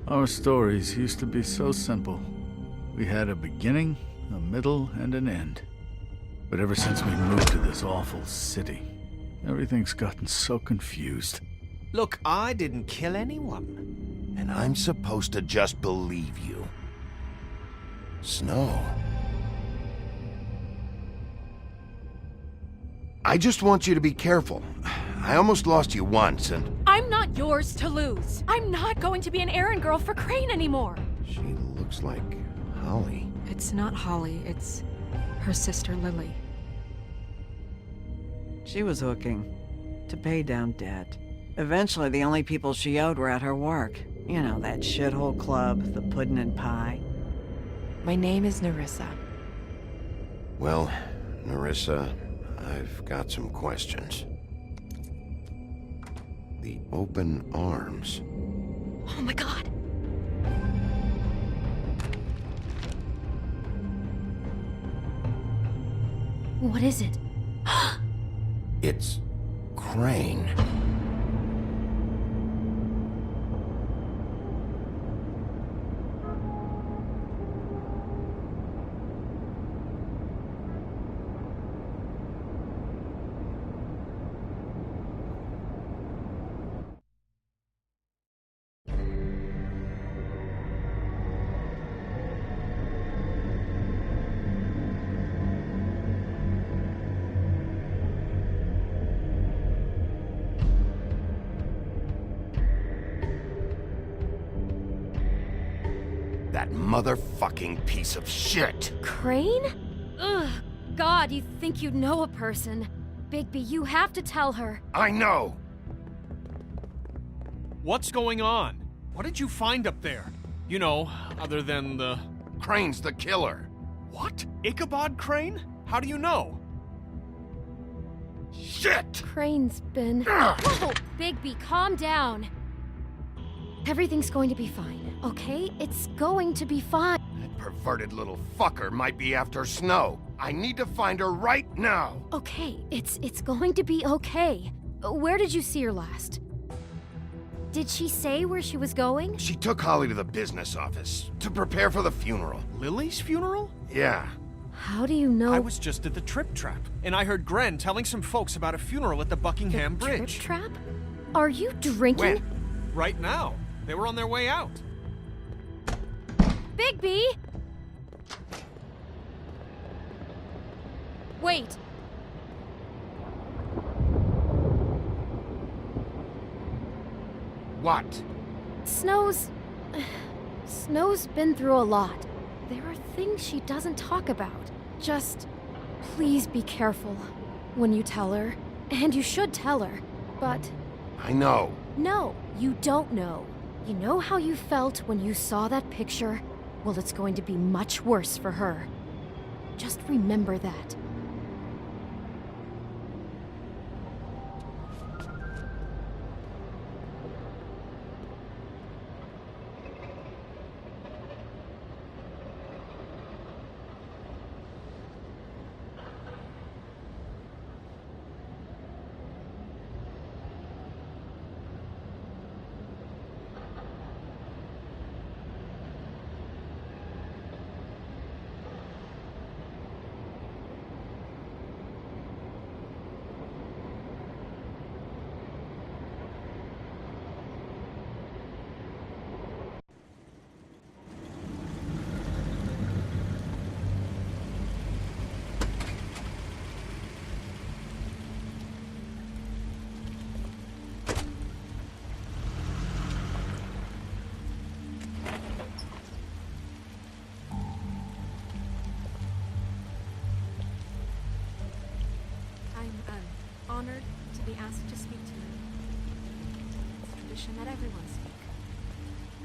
Our stories used to be so simple. We had a beginning, a middle, and an end. But ever since we moved to this awful city, everything's gotten so confused. Look, I didn't kill anyone. And I'm supposed to just believe you. Snow. I just want you to be careful. I almost lost you once, and... I'm not yours to lose. I'm not going to be an errand girl for Crane anymore. She looks like Holly. It's not Holly, it's her sister Lily. She was hooking to pay down debt. Eventually, the only people she owed were at her work. You know, that shithole club, the Puddin' and Pie. My name is Nerissa. Well, Nerissa, I've got some questions. The open arms. Oh my god. What is it? It's Crane. That motherfucking piece of shit! Crane? Ugh. God, you think you know a person. Bigby, you have to tell her. I know! What's going on? What did you find up there? You know, other than the... Crane's the killer. What? Ichabod Crane? How do you know? Shit! Crane's been... Whoa! Bigby, calm down. Everything's going to be fine, okay? It's going to be fine. That perverted little fucker might be after Snow. I need to find her right now. Okay, it's going to be okay. Where did you see her last? Did she say where she was going? She took Holly to the business office to prepare for the funeral. Lily's funeral? Yeah. How do you know? I was just at the Trip Trap, and I heard Gren telling some folks about a funeral at the Buckingham Bridge. Trip Trap? Are you drinking? When? Right now. They were on their way out. Bigby! Wait. What? Snow's been through a lot. There are things she doesn't talk about. Just please be careful when you tell her. And you should tell her. But I know. no, you don't know. You know how you felt when you saw that picture? Well, it's going to be much worse for her. Just remember that. I'm honored to be asked to speak to you. It's a tradition that everyone speak.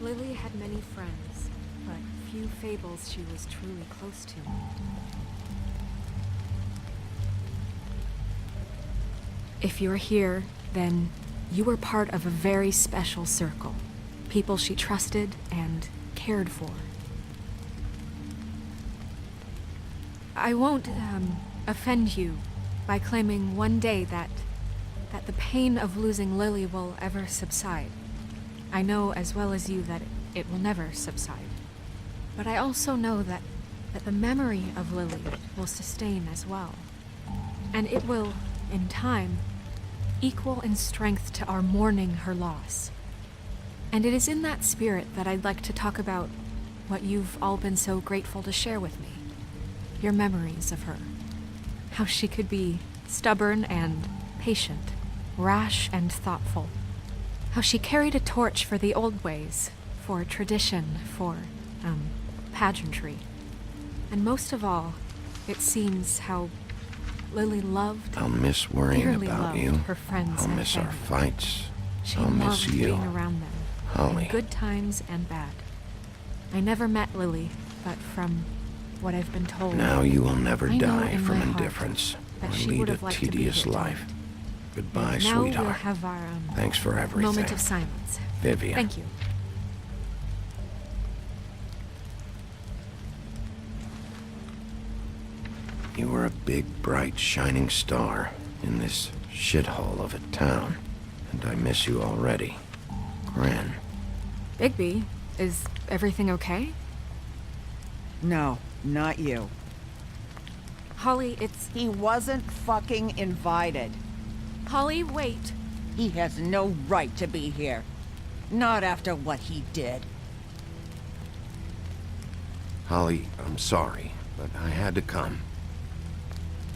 Lily had many friends, but few fables she was truly close to. If you're here, then you were part of a very special circle. People she trusted and cared for. I won't, offend you by claiming one day that the pain of losing Lily will ever subside. I know as well as you that it will never subside. But I also know that the memory of Lily will sustain as well. And it will, in time, equal in strength to our mourning her loss. And it is in that spirit that I'd like to talk about what you've all been so grateful to share with me. Your memories of her. How she could be stubborn and patient, rash and thoughtful. How she carried a torch for the old ways, for tradition, for, pageantry. And most of all, it seems how Lily loved, I'll miss worrying dearly about loved you. her friends I'll and miss our family. fights. She I'll miss loved you. being around them, Holly. in good times and bad. I never met Lily, but from what I've been told, Now you will never I know die in from my heart indifference that or she lead would a have liked to be tedious here life. tonight. Goodbye, Now sweetheart. we'll have our Thanks for everything. moment of silence. Vivian. Thank you. You were a big, bright, shining star in this shithole of a town, and I miss you already. Gran. Bigby, is everything okay? No, not you. Holly, it's... He wasn't fucking invited. Holly, wait. He has no right to be here. Not after what he did. Holly, I'm sorry, but I had to come.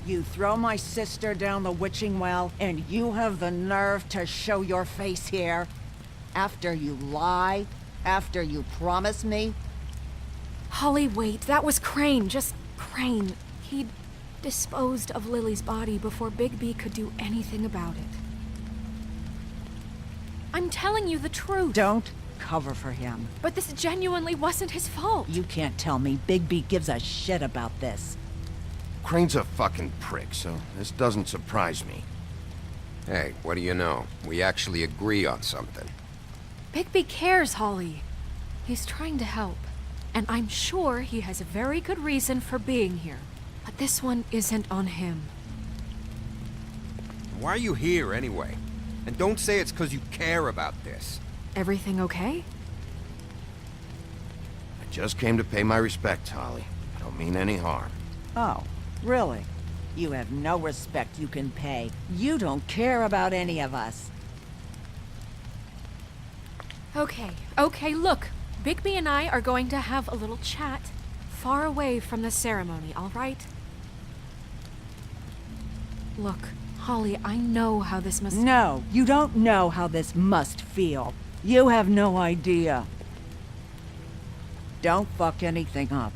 You throw my sister down the witching well, and you have the nerve to show your face here? After you lie? After you promise me? Holly, wait. That was Crane. Just Crane. He'd disposed of Lily's body before Bigby could do anything about it. I'm telling you the truth. Don't cover for him. But this genuinely wasn't his fault. You can't tell me Bigby gives a shit about this. Crane's a fucking prick, so this doesn't surprise me. Hey, what do you know? We actually agree on something. Bigby cares, Holly. He's trying to help. And I'm sure he has a very good reason for being here. But this one isn't on him. Why are you here, anyway? And don't say it's because you care about this. Everything okay? I just came to pay my respects, Holly. I don't mean any harm. Oh, really? You have no respect you can pay. You don't care about any of us. Okay, look. Bigby and I are going to have a little chat far away from the ceremony, all right? Look, Holly, I know how this must... No, you don't know how this must feel. You have no idea. Don't fuck anything up.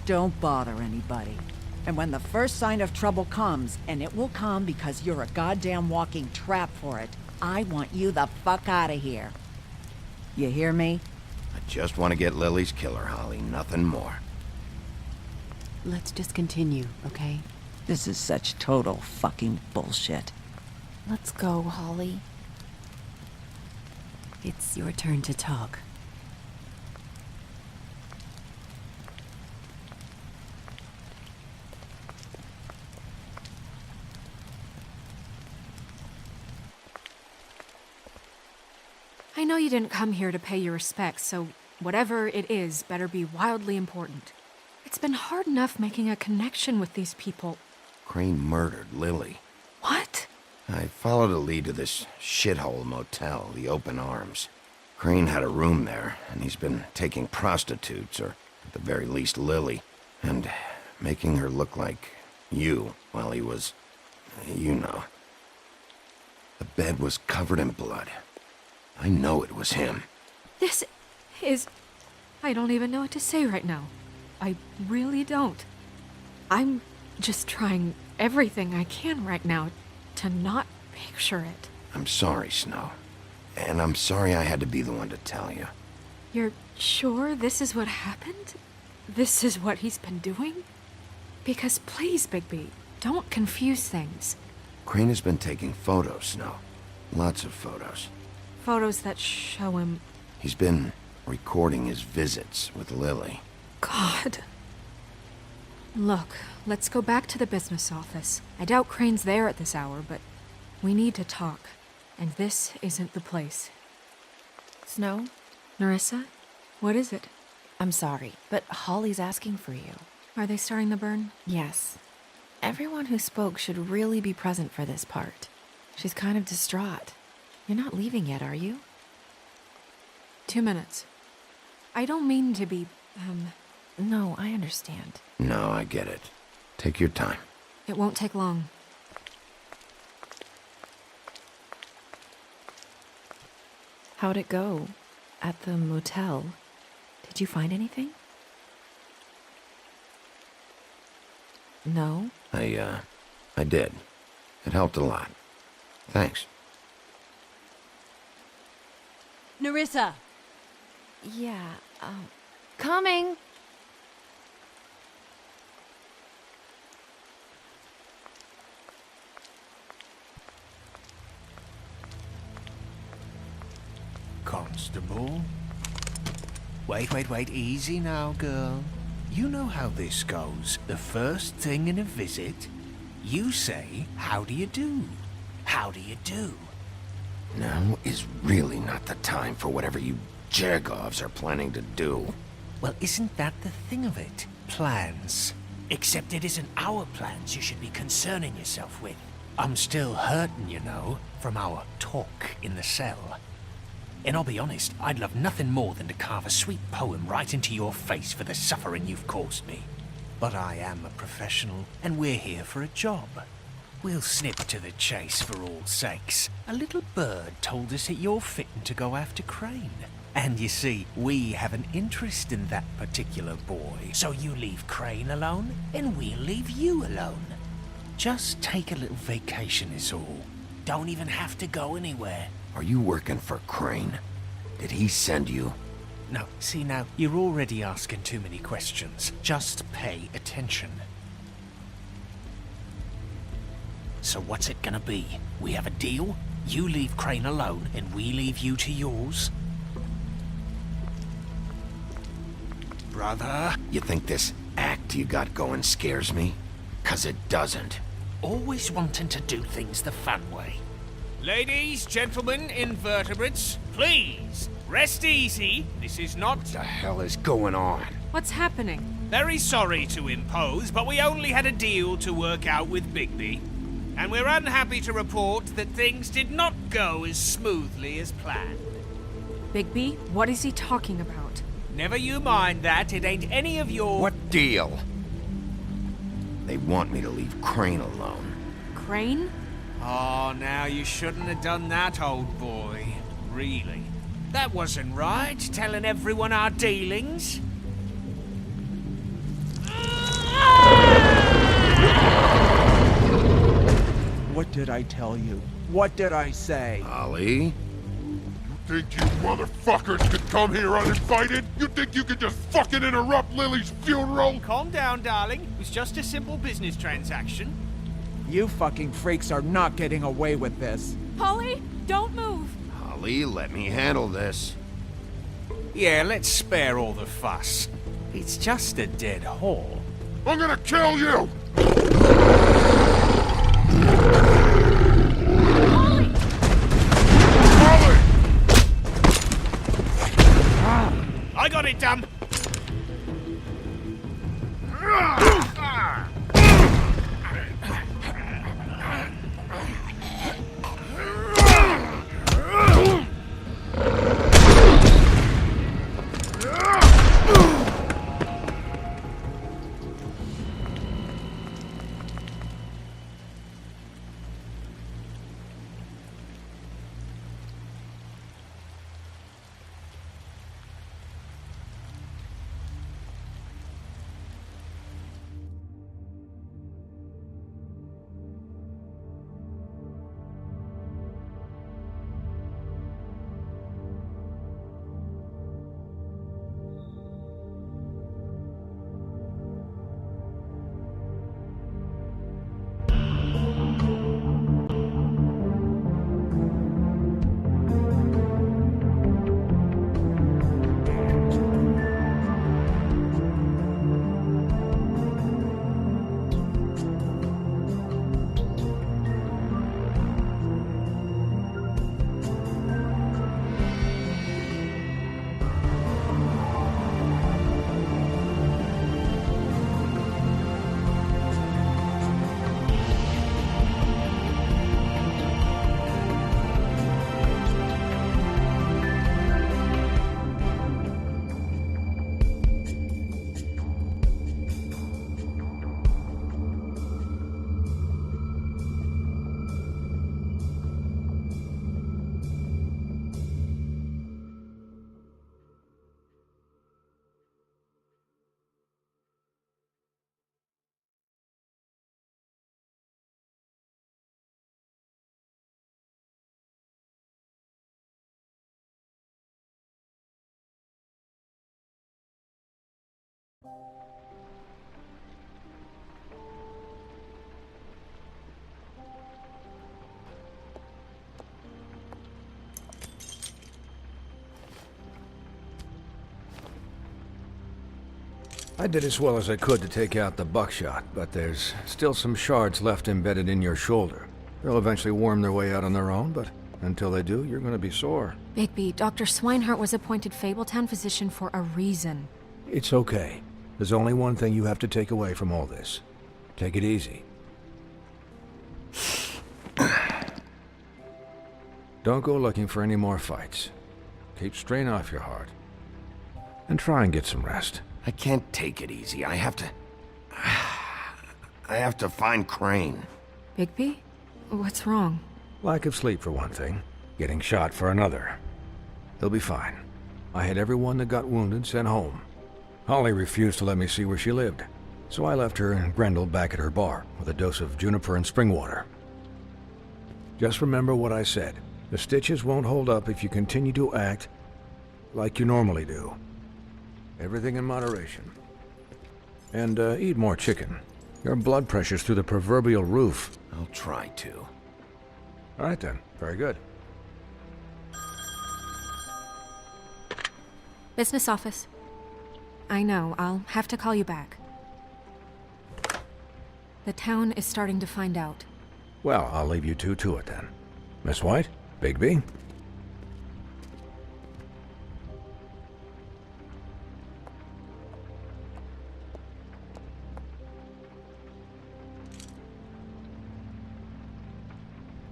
Don't bother anybody. And when the first sign of trouble comes, and it will come because you're a goddamn walking trap for it, I want you the fuck out of here. You hear me? I just want to get Lily's killer, Holly, nothing more. Let's just continue, okay? This is such total fucking bullshit. Let's go, Holly. It's your turn to talk. I know you didn't come here to pay your respects, so whatever it is better be wildly important. It's been hard enough making a connection with these people. Crane murdered Lily. What? I followed a lead to this shithole motel, the Open Arms. Crane had a room there, and he's been taking prostitutes, or at the very least Lily, and making her look like you while he was, you know. The bed was covered in blood. I know it was him. This is... I don't even know what to say right now. I really don't. I'm just trying everything I can right now to not picture it. I'm sorry, Snow. And I'm sorry I had to be the one to tell you. You're sure this is what happened? This is what he's been doing? Because please, Bigby, don't confuse things. Crane has been taking photos, Snow. Lots of photos. Photos that show him... He's been recording his visits with Lily. God. Look, let's go back to the business office. I doubt Crane's there at this hour, but we need to talk. And this isn't the place. Snow? Nerissa? What is it? I'm sorry, but Holly's asking for you. Are they starting the burn? Yes. Everyone who spoke should really be present for this part. She's kind of distraught. You're not leaving yet, are you? 2 minutes. I don't mean to be, No, I understand. No, I get it. Take your time. It won't take long. How'd it go? At the motel? Did you find anything? No? I did. It helped a lot. Thanks. Nerissa! Yeah, Coming! Constable? Wait, easy now, girl. You know how this goes. The first thing in a visit, you say, how do you do? How do you do? Now is really not the time for whatever you Jergovs are planning to do. Well, isn't that the thing of it? Plans. Except it isn't our plans you should be concerning yourself with. I'm still hurting, you know, from our talk in the cell. And I'll be honest, I'd love nothing more than to carve a sweet poem right into your face for the suffering you've caused me. But I am a professional, and we're here for a job. We'll snip to the chase for all sakes. A little bird told us that you're fitting to go after Crane. And you see, we have an interest in that particular boy. So you leave Crane alone, and we'll leave you alone. Just take a little vacation is all. Don't even have to go anywhere. Are you working for Crane? Did he send you? No, see now, you're already asking too many questions. Just pay attention. So what's it gonna be? We have a deal? You leave Crane alone, and we leave you to yours? Brother? You think this act you got going scares me? 'Cause it doesn't. Always wanting to do things the fun way. Ladies, gentlemen, invertebrates, please, rest easy. This is not... What the hell is going on? What's happening? Very sorry to impose, but we only had a deal to work out with Bigby. And we're unhappy to report that things did not go as smoothly as planned. Bigby, what is he talking about? Never you mind that, it ain't any of your... What deal? They want me to leave Crane alone. Crane? Oh, now you shouldn't have done that, old boy. Really. That wasn't right, telling everyone our dealings. What did I tell you? What did I say? Holly? Think you motherfuckers could come here uninvited? You think you could just fucking interrupt Lily's funeral? Calm down, darling. It was just a simple business transaction. You fucking freaks are not getting away with this. Holly, don't move! Holly, let me handle this. Yeah, let's spare all the fuss. It's just a dead hall. I'm gonna kill you! I got it done. I did as well as I could to take out the buckshot, but there's still some shards left embedded in your shoulder. They'll eventually worm their way out on their own, but until they do, you're gonna be sore. Bigby, Dr. Swinehart was appointed Fabletown physician for a reason. It's okay. There's only one thing you have to take away from all this. Take it easy. Don't go looking for any more fights. Keep strain off your heart. And try and get some rest. I can't take it easy. I have to find Crane. Bigby? What's wrong? Lack of sleep for one thing. Getting shot for another. He'll be fine. I had everyone that got wounded sent home. Holly refused to let me see where she lived, so I left her and Grendel back at her bar with a dose of juniper and spring water. Just remember what I said. The stitches won't hold up if you continue to act like you normally do. Everything in moderation. And eat more chicken. Your blood pressure's through the proverbial roof. I'll try to. All right then. Very good. Business office. I know, I'll have to call you back. The town is starting to find out. Well, I'll leave you two to it then. Miss White? Bigby?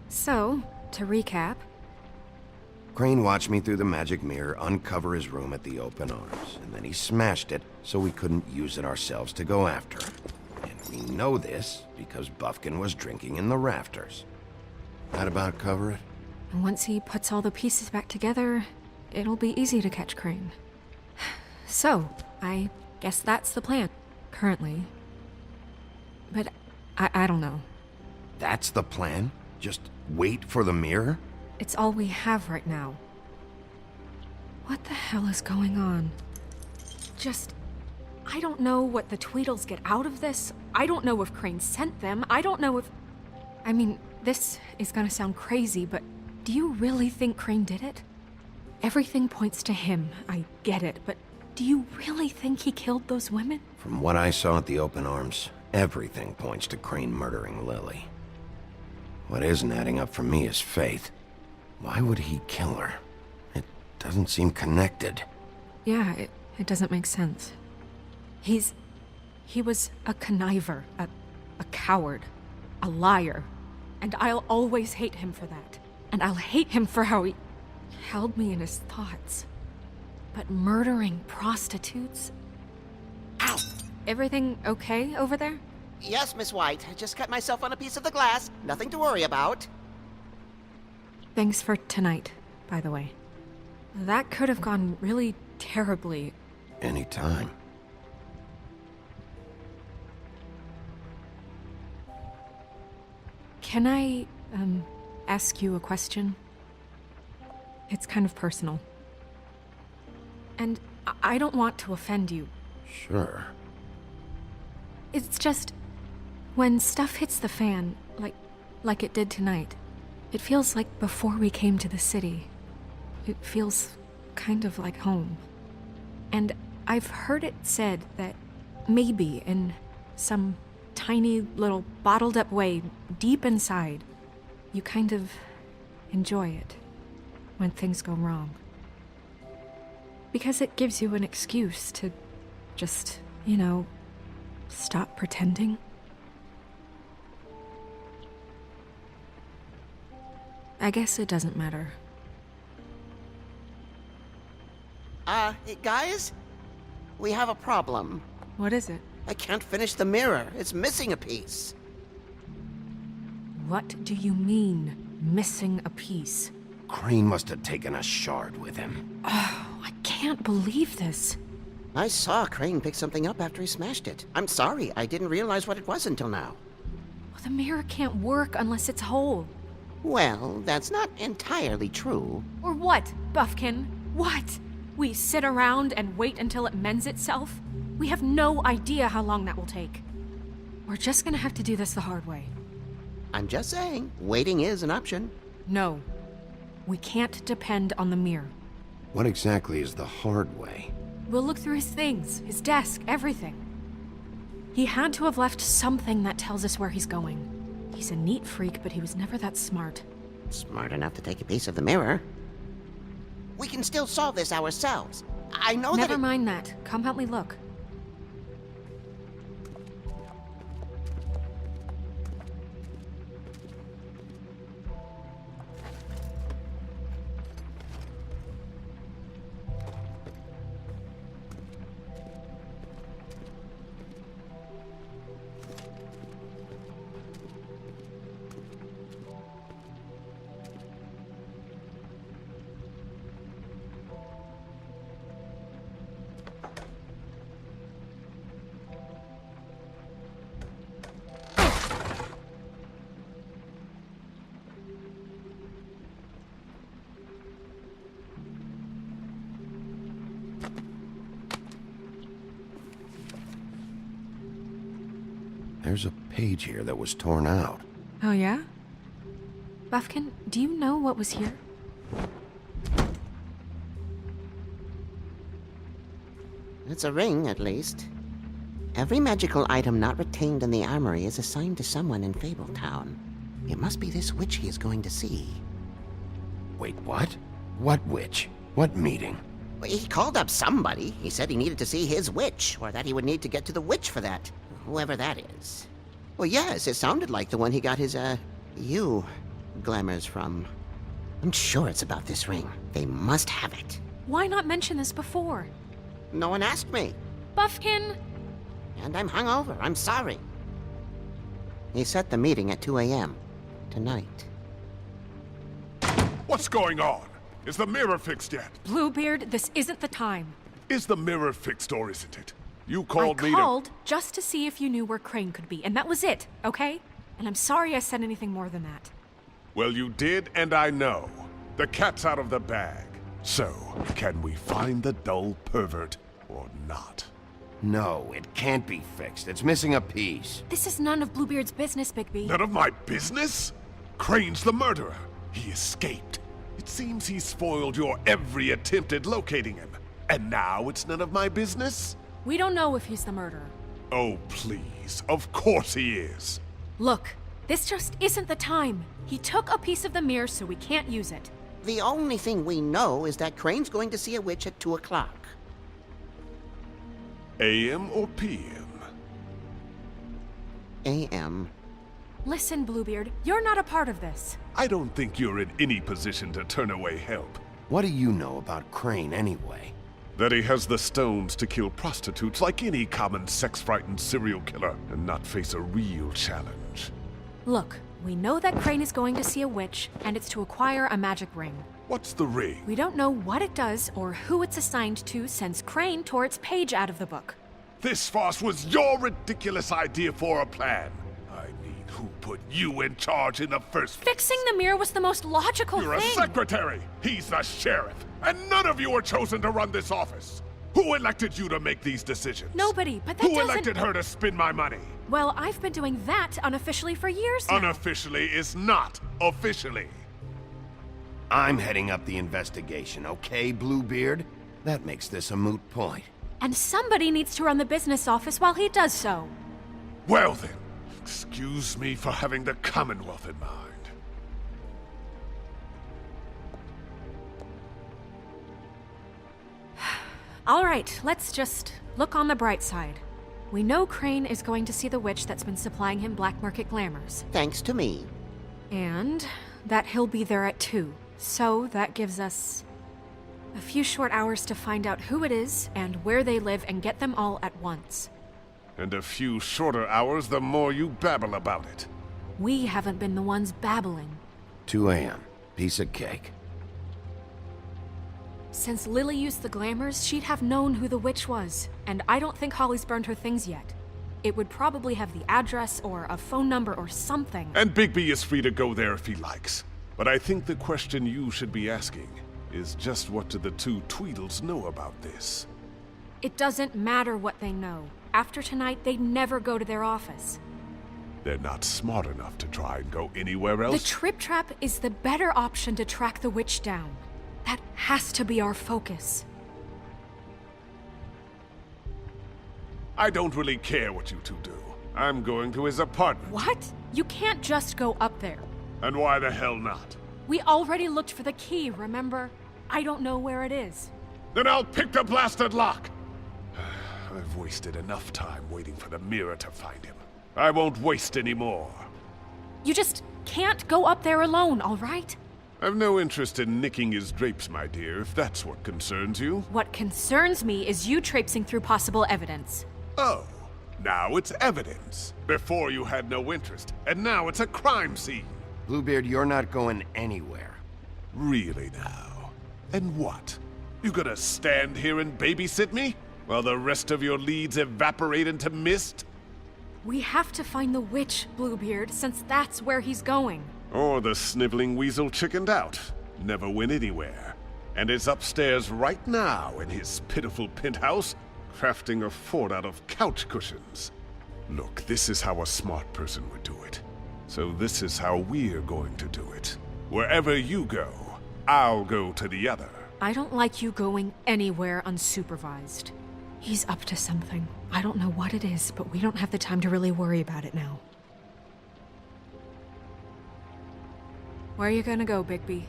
So, to recap, Crane watched me through the magic mirror uncover his room at the Open Arms, and then he smashed it so we couldn't use it ourselves to go after him. And we know this because Buffkin was drinking in the rafters. That about cover it? and once he puts all the pieces back together, it'll be easy to catch Crane. So, I guess that's the plan, currently. But I don't know. That's the plan? Just wait for the mirror? It's all we have right now. What the hell is going on? I don't know what the Tweedles get out of this. I don't know if Crane sent them. I don't know if... I mean, this is gonna sound crazy, but do you really think Crane did it? Everything points to him, I get it, but do you really think he killed those women? From what I saw at the Open Arms, everything points to Crane murdering Lily. What isn't adding up for me is Faith. Why would he kill her? It doesn't seem connected. Yeah, it doesn't make sense. He was a conniver, a coward, a liar. And I'll always hate him for that. And I'll hate him for how he held me in his thoughts. But murdering prostitutes? Ow! Everything okay over there? Yes, Miss White. I just cut myself on a piece of the glass. Nothing to worry about. Thanks for tonight, by the way. That could have gone really terribly. Anytime. Can I, ask you a question? It's kind of personal. And I don't want to offend you. Sure. It's just, when stuff hits the fan, like it did tonight, it feels like before we came to the city. It feels kind of like home. And I've heard it said that maybe in some tiny little bottled up way deep inside, you kind of enjoy it when things go wrong. Because it gives you an excuse to just, stop pretending. I guess it doesn't matter. Guys? We have a problem. What is it? I can't finish the mirror. It's missing a piece. What do you mean, missing a piece? Crane must have taken a shard with him. Oh, I can't believe this. I saw Crane pick something up after he smashed it. I'm sorry, I didn't realize what it was until now. Well, the mirror can't work unless it's whole. Well, that's not entirely true. Or what, Buffkin? What? We sit around and wait until it mends itself? We have no idea how long that will take. We're just gonna have to do this the hard way. I'm just saying, waiting is an option. No. We can't depend on the mirror. What exactly is the hard way? We'll look through his things, his desk, everything. He had to have left something that tells us where he's going. He's a neat freak, but he was never that smart. Smart enough to take a piece of the mirror. We can still solve this ourselves. I know that Never mind that. Come help me look. There's a page here that was torn out. Oh, yeah? Buffkin, do you know what was here? It's a ring, at least. Every magical item not retained in the armory is assigned to someone in Fabletown. It must be this witch he is going to see. Wait, what? What witch? What meeting? Well, he called up somebody. He said he needed to see his witch, or that he would need to get to the witch for that. Whoever that is. Well, yes, it sounded like the one he got his, glamours from. I'm sure it's about this ring. They must have it. Why not mention this before? No one asked me. Buffkin! And I'm hungover. I'm sorry. He set the meeting at 2 a.m. tonight. What's going on? Is the mirror fixed yet? Bluebeard, this isn't the time. Is the mirror fixed or isn't it? You called me I called just to see if you knew where Crane could be, and that was it, okay? And I'm sorry I said anything more than that. Well, you did, and I know. The cat's out of the bag. So, can we find the dull pervert or not? No, it can't be fixed. It's missing a piece. This is none of Bluebeard's business, Bigby. None of my business? Crane's the murderer. He escaped. It seems he spoiled your every attempt at locating him. And now it's none of my business? We don't know if he's the murderer. Oh, please. Of course he is. Look, this just isn't the time. He took a piece of the mirror, so we can't use it. The only thing we know is that Crane's going to see a witch at 2 o'clock. AM or PM? AM. Listen, Bluebeard, you're not a part of this. I don't think you're in any position to turn away help. What do you know about Crane anyway? That he has the stones to kill prostitutes like any common sex-frightened serial killer and not face a real challenge. Look, we know that Crane is going to see a witch, and it's to acquire a magic ring. What's the ring? We don't know what it does or who it's assigned to since Crane tore its page out of the book. This farce was your ridiculous idea for a plan. I mean, who put you in charge in the first place? Fixing the mirror was the most logical You're thing. a secretary! He's the sheriff! And none of you were chosen to run this office! Who elected you to make these decisions? Nobody, but that Who doesn't... elected her to spend my money? Well, I've been doing that unofficially for years now. Unofficially is not officially. I'm heading up the investigation, okay, Bluebeard? That makes this a moot point. And somebody needs to run the business office while he does so. Well then, excuse me for having the Commonwealth in mind. All right, let's just look on the bright side. We know Crane is going to see the witch that's been supplying him black market glamours. Thanks to me. And that he'll be there at 2. So that gives us a few short hours to find out who it is and where they live and get them all at once. And a few shorter hours the more you babble about it. We haven't been the ones babbling. 2 a.m. Piece of cake. Since Lily used the glamours, she'd have known who the witch was, and I don't think Holly's burned her things yet. It would probably have the address or a phone number or something. And Bigby is free to go there if he likes. But I think the question you should be asking is just what do the two Tweedles know about this? It doesn't matter what they know. After tonight, they'd never go to their office. They're not smart enough to try and go anywhere else? The Trip Trap is the better option to track the witch down. That has to be our focus. I don't really care what you two do. I'm going to his apartment. What? You can't just go up there. And why the hell not? We already looked for the key, remember? I don't know where it is. Then I'll pick the blasted lock! I've wasted enough time waiting for the mirror to find him. I won't waste any more. You just can't go up there alone, all right? I've no interest in nicking his drapes, my dear, if that's what concerns you. What concerns me is you traipsing through possible evidence. Oh, now it's evidence. Before you had no interest, and now it's a crime scene. Bluebeard, you're not going anywhere. Really now? And what? You gonna stand here and babysit me? While the rest of your leads evaporate into mist? We have to find the witch, Bluebeard, since that's where he's going. Or the sniveling weasel chickened out. Never went anywhere. And is upstairs right now in his pitiful penthouse, crafting a fort out of couch cushions. Look, this is how a smart person would do it. So this is how we're going to do it. Wherever you go, I'll go to the other. I don't like you going anywhere unsupervised. He's up to something. I don't know what it is, but we don't have the time to really worry about it now. Where are you gonna go, Bigby?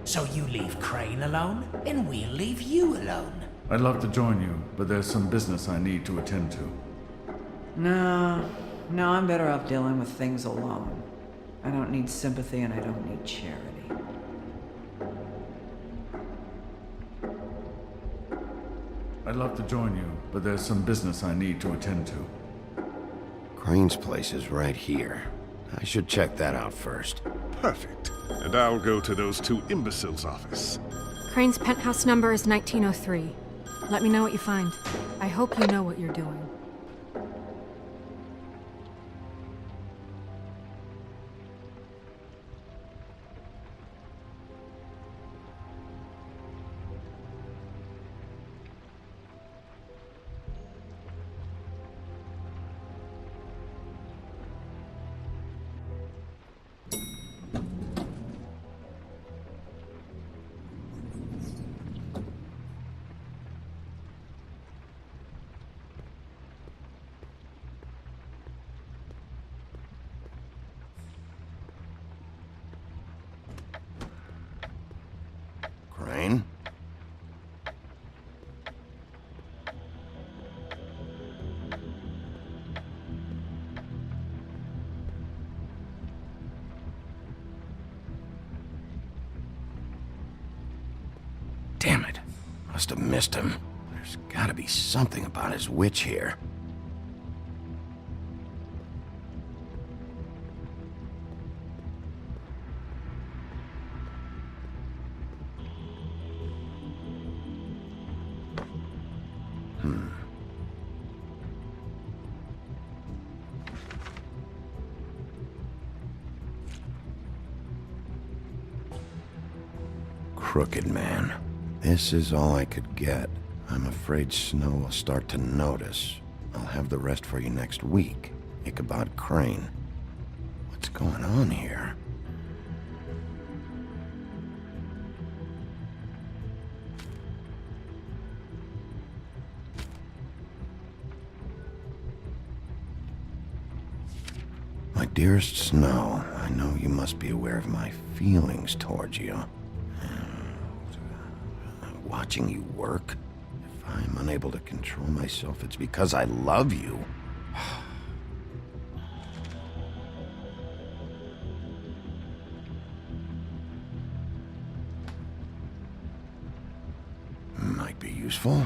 So you leave Crane alone, and we'll leave you alone. I'd love to join you, but there's some business I need to attend to. No, I'm better off dealing with things alone. I don't need sympathy and I don't need charity. I'd love to join you, but there's some business I need to attend to. Crane's place is right here. I should check that out first. Perfect. And I'll go to those two imbeciles' office. Crane's penthouse number is 1903. Let me know what you find. I hope you know what you're doing. Crane? Damn it. Must have missed him. There's gotta be something about his witch here. Crooked man. This is all I could get. I'm afraid Snow will start to notice. I'll have the rest for you next week. Ichabod Crane. What's going on here? My dearest Snow, I know you must be aware of my feelings towards you. Watching you work, if I'm unable to control myself, it's because I love you. Might be useful.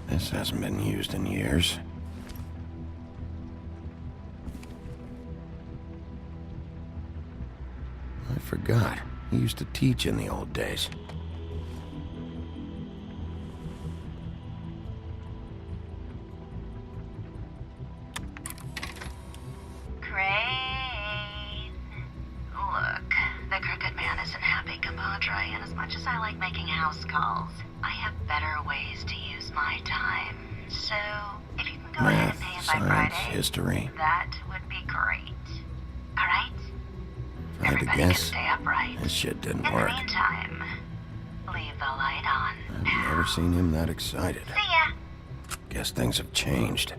This hasn't been used in years. I forgot. He used to teach in the old days. Crane. Look, the Crooked Man isn't happy, compadre, and as much as I like making house calls, I have better ways to use my time. So, if you can go ahead and pay him by Science, Friday, history. that would be great. Alright? If I had to Everybody can guess, stay upright. this shit didn't In work. the meantime, leave the light on. I've never seen him that excited. See ya! Guess things have changed.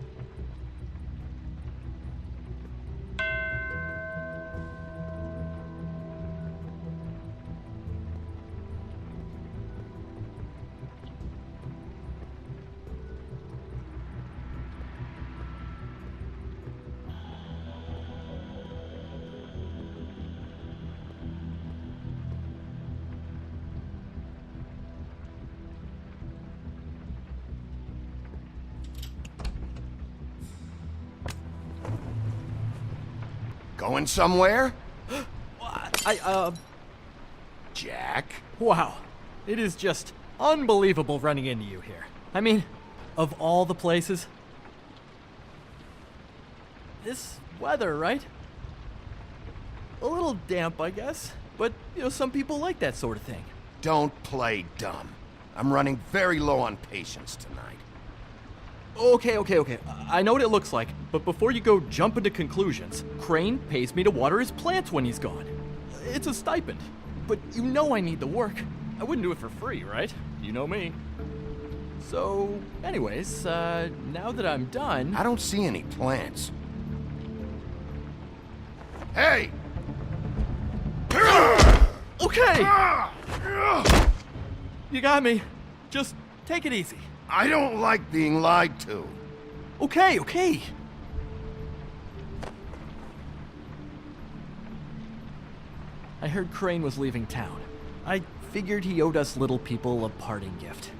Going somewhere? Jack? Wow. It is just unbelievable running into you here. I mean, of all the places. This weather, right? A little damp, I guess. But, some people like that sort of thing. Don't play dumb. I'm running very low on patience tonight. Okay. I know what it looks like, but before you go jumping to conclusions, Crane pays me to water his plants when he's gone. It's a stipend. But you know I need the work. I wouldn't do it for free, right? You know me. So, anyways, now that I'm done... I don't see any plants. Hey! Okay! You got me. Just take it easy. I don't like being lied to. Okay. I heard Crane was leaving town. I figured he owed us little people a parting gift.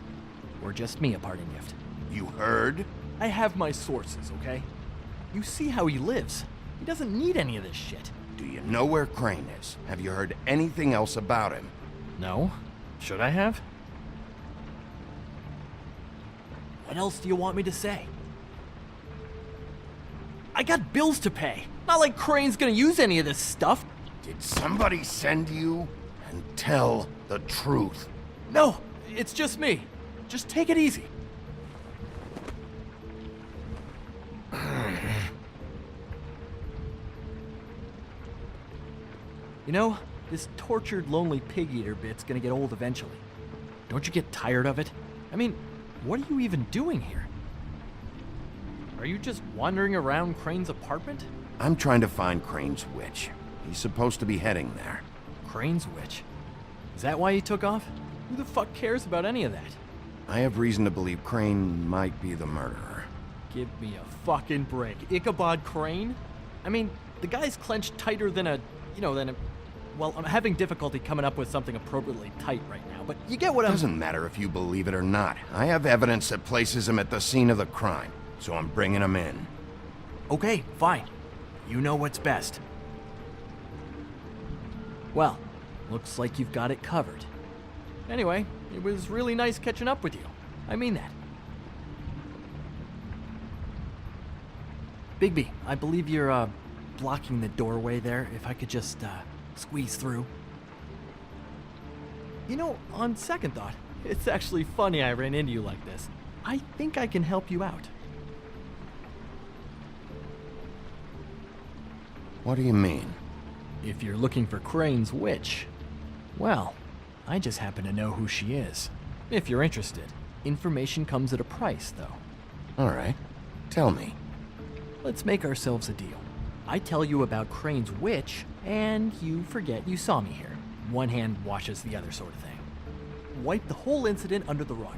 Or just me a parting gift. You heard? I have my sources, okay? You see how he lives. He doesn't need any of this shit. Do you know where Crane is? Have you heard anything else about him? No. Should I have? What else do you want me to say? I got bills to pay. Not like Crane's gonna use any of this stuff. Did somebody send you? And tell the truth. No, it's just me. Just take it easy. This tortured, lonely pig-eater bit's gonna get old eventually. Don't you get tired of it? I mean, what are you even doing here? Are you just wandering around Crane's apartment? I'm trying to find Crane's witch. He's supposed to be heading there. Crane's witch? Is that why you took off? Who the fuck cares about any of that? I have reason to believe Crane might be the murderer. Give me a fucking break. Ichabod Crane? I mean, the guy's clenched tighter than a... Well, I'm having difficulty coming up with something appropriately tight right now, but you get what I'm... Doesn't matter if you believe it or not. I have evidence that places him at the scene of the crime, so I'm bringing him in. Okay, fine. You know what's best. Well, looks like you've got it covered. Anyway, it was really nice catching up with you. I mean that. Bigby, I believe you're, blocking the doorway there. If I could just, squeeze through. On second thought, it's actually funny I ran into you like this. I think I can help you out. What do you mean? If you're looking for Crane's witch, well, I just happen to know who she is. If you're interested. Information comes at a price, though. All right. Tell me. Let's make ourselves a deal. I tell you about Crane's witch, and you forget you saw me here. One hand washes the other sort of thing. Wipe the whole incident under the rug.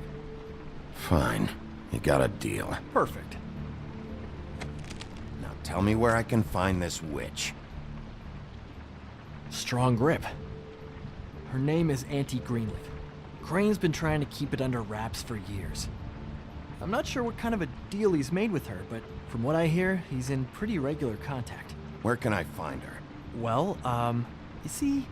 Fine. You got a deal. Perfect. Now tell me where I can find this witch. Strong grip. Her name is Auntie Greenleaf. Crane's been trying to keep it under wraps for years. I'm not sure what kind of a deal he's made with her, but from what I hear, he's in pretty regular contact. Where can I find her? Well, you see,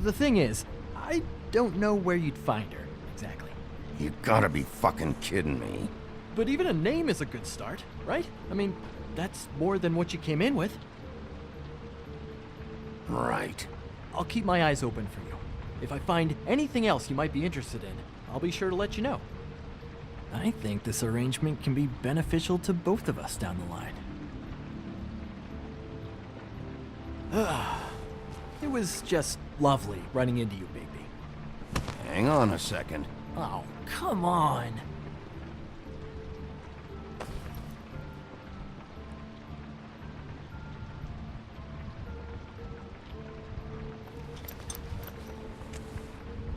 The thing is, I don't know where you'd find her, exactly. You gotta be fucking kidding me. But even a name is a good start, right? I mean, that's more than what you came in with. Right. I'll keep my eyes open for you. If I find anything else you might be interested in, I'll be sure to let you know. I think this arrangement can be beneficial to both of us down the line. It was just lovely running into you, baby. Hang on a second. Oh, come on.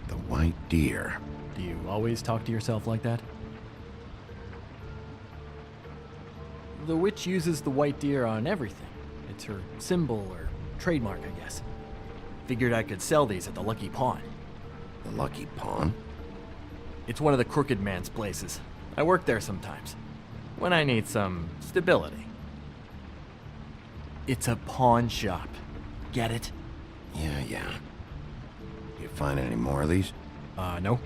The white deer. Do you always talk to yourself like that? The witch uses the white deer on everything. It's her symbol or trademark, I guess. Figured I could sell these at the Lucky Pawn. The Lucky Pawn? It's one of the crooked man's places. I work there sometimes. When I need some stability. It's a pawn shop. Get it? Yeah. You find any more of these? No.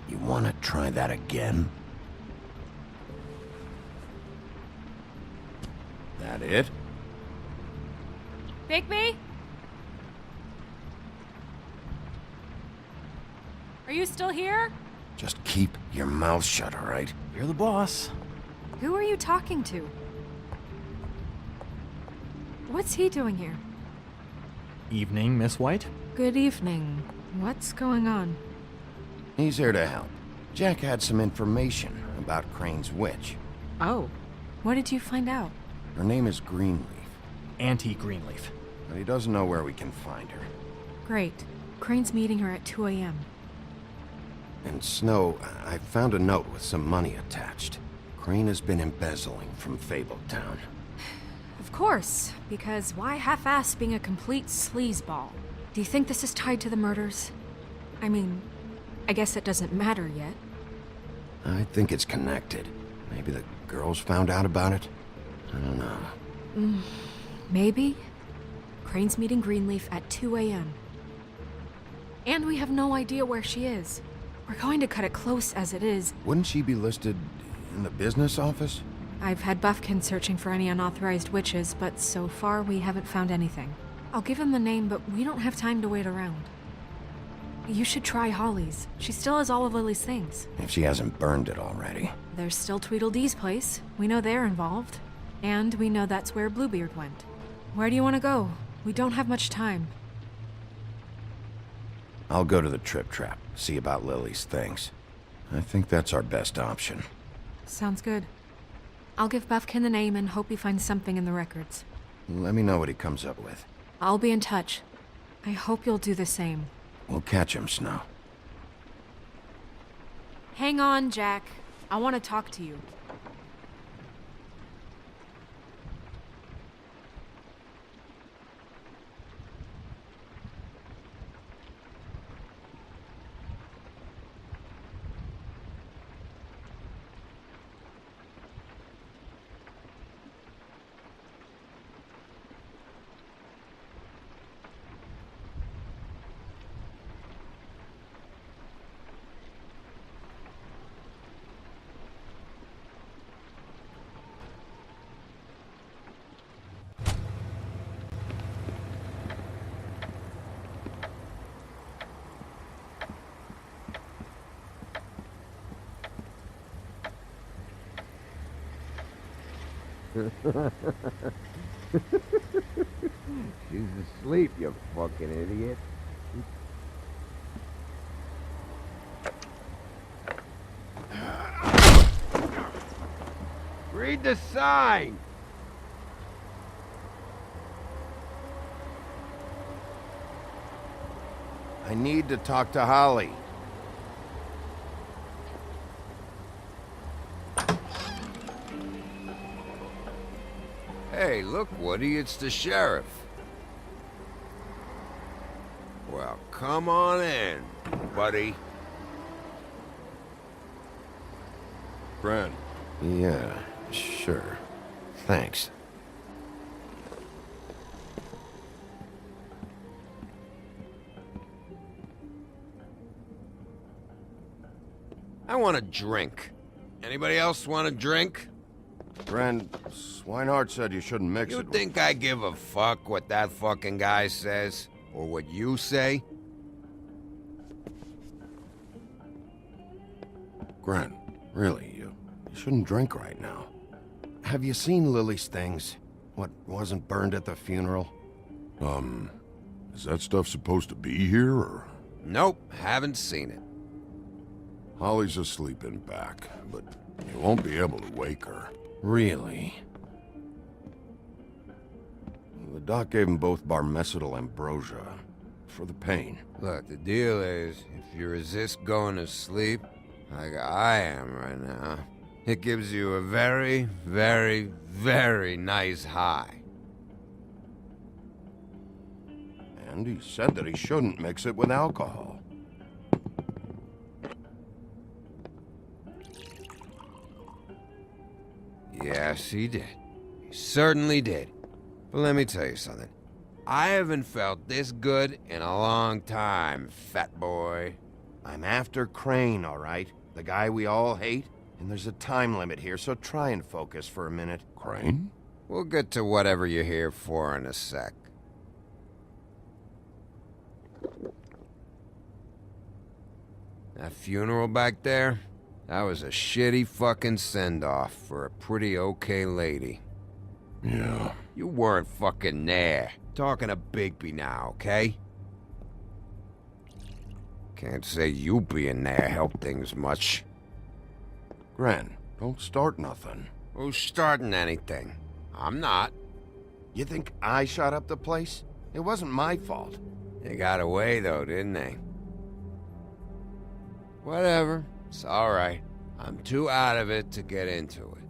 You wanna try that again? That it? Bigby? Are you still here? Just keep your mouth shut, all right? You're the boss. Who are you talking to? What's he doing here? Evening, Miss White. Good evening. What's going on? He's here to help. Jack had some information about Crane's witch. Oh. What did you find out? Her name is Greenleaf. Auntie Greenleaf. But he doesn't know where we can find her. Great. Crane's meeting her at 2 a.m. And Snow, I found a note with some money attached. Crane has been embezzling from Fabletown. Of course, because why half-ass being a complete sleazeball? Do you think this is tied to the murders? I mean, I guess it doesn't matter yet. I think it's connected. Maybe the girls found out about it? I don't know. Maybe? Crane's meeting Greenleaf at 2 a.m. And we have no idea where she is. We're going to cut it close as it is. Wouldn't she be listed in the business office? I've had Buffkin searching for any unauthorized witches, but so far we haven't found anything. I'll give him the name, but we don't have time to wait around. You should try Holly's. She still has all of Lily's things. If she hasn't burned it already. There's still Tweedledee's place. We know they're involved. And we know that's where Bluebeard went. Where do you want to go? We don't have much time. I'll go to the Trip Trap, see about Lily's things. I think that's our best option. Sounds good. I'll give Buffkin the name and hope he finds something in the records. Let me know what he comes up with. I'll be in touch. I hope you'll do the same. We'll catch him, Snow. Hang on, Jack. I want to talk to you. She's asleep, you fucking idiot. Read the sign! I need to talk to Holly. Hey, look, Woody, it's the sheriff. Well, come on in, buddy. Brad. Yeah, sure. Thanks. I want a drink. Anybody else want a drink? Grand, Swinehart said you shouldn't mix You it with... think I give a fuck what that fucking guy says? Or what you say? Gran, really, you shouldn't drink right now. Have you seen Lily's things? What wasn't burned at the funeral? Is that stuff supposed to be here, or...? Nope, haven't seen it. Holly's asleep in back, but you won't be able to wake her. Really? The doc gave them both Barmecidal ambrosia for the pain. Look, the deal is, if you resist going to sleep, like I am right now, it gives you a very, very, very nice high. And he said that he shouldn't mix it with alcohol. Yes, he did. He certainly did. But let me tell you something. I haven't felt this good in a long time, fat boy. I'm after Crane, all right? The guy we all hate? And there's a time limit here, so try and focus for a minute. Crane? We'll get to whatever you're here for in a sec. That funeral back there? That was a shitty fucking send-off for a pretty okay lady. Yeah. You weren't fucking there. Talking to Bigby now, okay? Can't say you being there helped things much. Gran, don't start nothing. Who's starting anything? I'm not. You think I shot up the place? It wasn't my fault. They got away though, didn't they? Whatever. It's alright. I'm too out of it to get into it.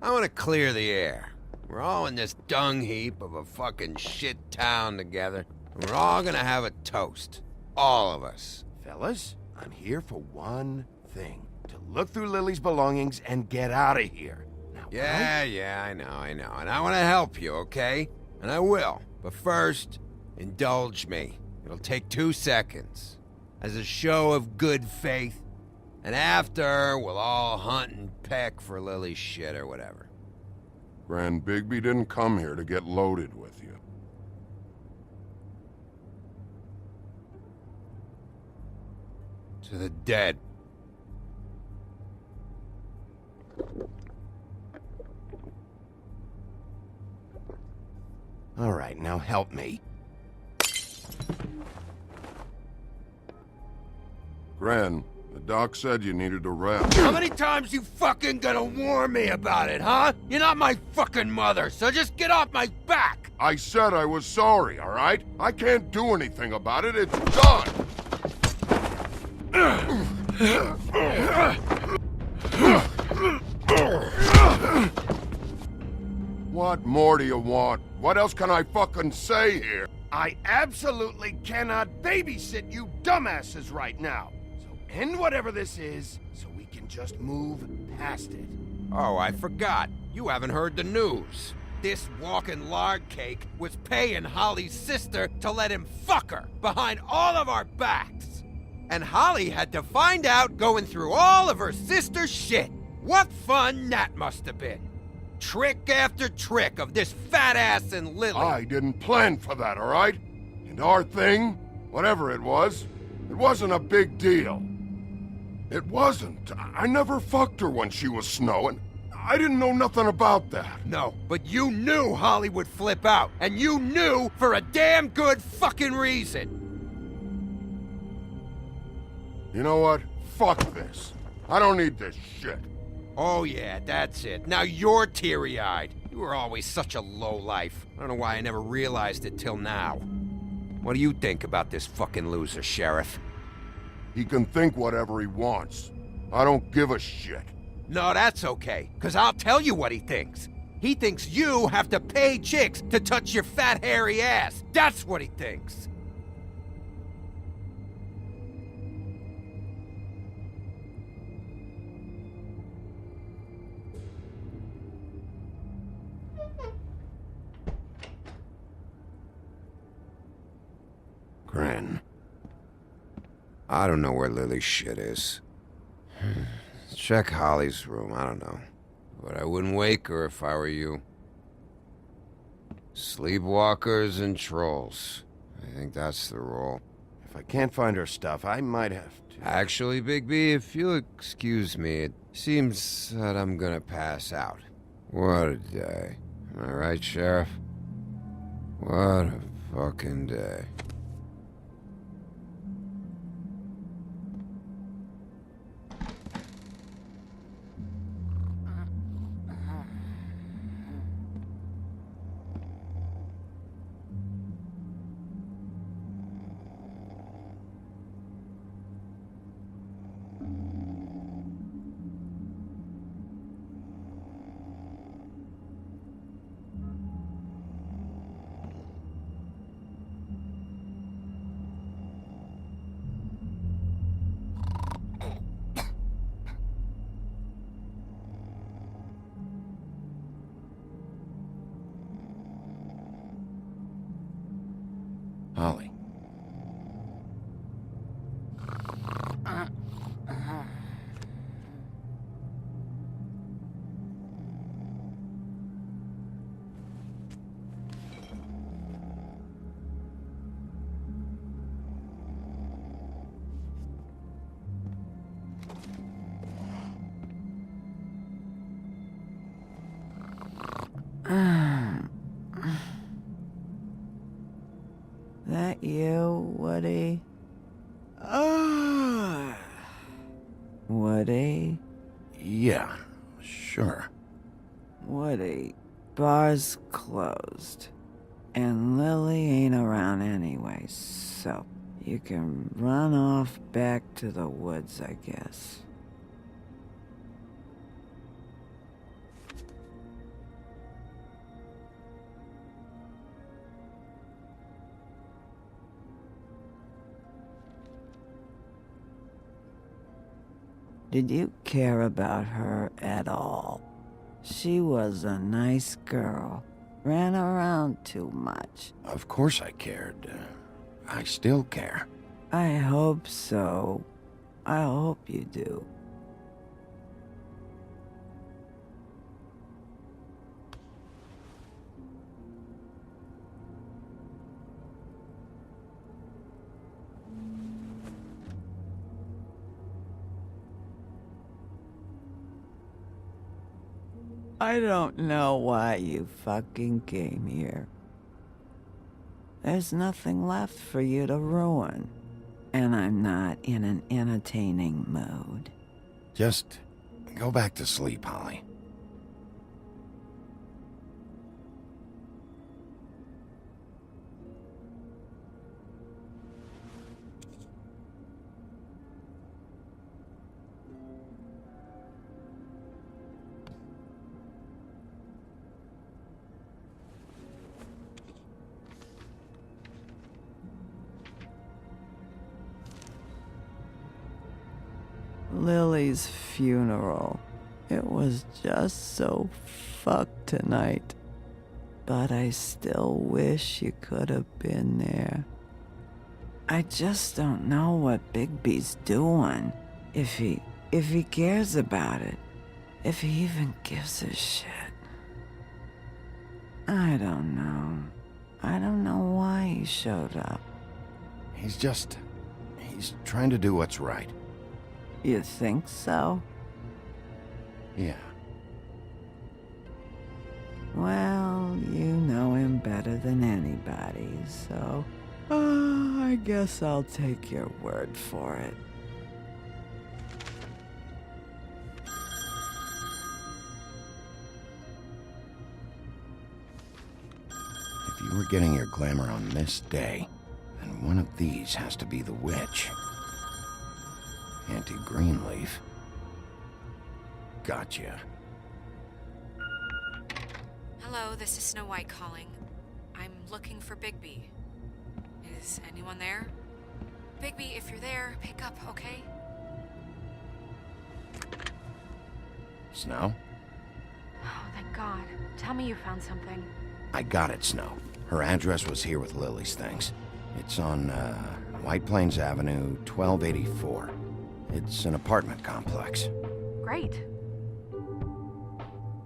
I want to clear the air. We're all in this dung heap of a fucking shit town together. And we're all gonna have a toast. All of us. Fellas, I'm here for one thing. To look through Lily's belongings and get out of here. Now, Yeah, I know. And I want to help you, okay? And I will. But first, indulge me. It'll take 2 seconds. As a show of good faith. And after, we'll all hunt and peck for Lily's shit or whatever. Gran, Bigby didn't come here to get loaded with you. To the dead. All right, now help me. Gran, the doc said you needed a rest. How many times you fucking gonna warn me about it, huh? You're not my fucking mother, so just get off my back! I said I was sorry, all right? I can't do anything about it. It's done! What more do you want? What else can I fucking say here? I absolutely cannot babysit you dumbasses right now. So end whatever this is, so we can just move past it. Oh, I forgot. You haven't heard the news. This walking lard cake was paying Holly's sister to let him fuck her behind all of our backs. And Holly had to find out going through all of her sister's shit. What fun that must have been. Trick after trick of this fat ass and Lily. I didn't plan for that, all right? And our thing, whatever it wasn't a big deal. It wasn't. I never fucked her when she was snowing. I didn't know nothing about that. No, but you knew Holly would flip out. And you knew for a damn good fucking reason. You know what? Fuck this. I don't need this shit. Oh yeah, that's it. Now you're teary-eyed. You were always such a lowlife. I don't know why I never realized it till now. What do you think about this fucking loser, Sheriff? He can think whatever he wants. I don't give a shit. No, that's okay, because I'll tell you what he thinks. He thinks you have to pay chicks to touch your fat, hairy ass. That's what he thinks. Gran. I don't know where Lily's shit is. Check Holly's room, I don't know. But I wouldn't wake her if I were you. Sleepwalkers and trolls. I think that's the rule. If I can't find her stuff, I might have to... Actually, Bigby, if you'll excuse me, it seems that I'm gonna pass out. What a day. Am I right, Sheriff? What a fucking day. Holly. That you, Woody? Woody? Yeah, sure. Woody, bar's closed. And Lily ain't around anyway, so you can run off back to the woods, I guess. Did you care about her at all? She was a nice girl. Ran around too much. Of course I cared. I still care. I hope so. I hope you do. I don't know why you fucking came here. There's nothing left for you to ruin. And I'm not in an entertaining mood. Just go back to sleep, Holly. Lily's funeral. It was just so fucked tonight. But I still wish you could have been there. I just don't know what Bigby's doing. If he cares about it. If he even gives a shit. I don't know. I don't know why he showed up. He's trying to do what's right. You think so? Yeah. Well, you know him better than anybody, so... I guess I'll take your word for it. If you were getting your glamour on this day, then one of these has to be the witch. Auntie Greenleaf. Gotcha. Hello, this is Snow White calling. I'm looking for Bigby. Is anyone there? Bigby, if you're there, pick up, okay? Snow? Oh, thank God. Tell me you found something. I got it, Snow. Her address was here with Lily's things. It's on, White Plains Avenue, 1284. It's an apartment complex. Great.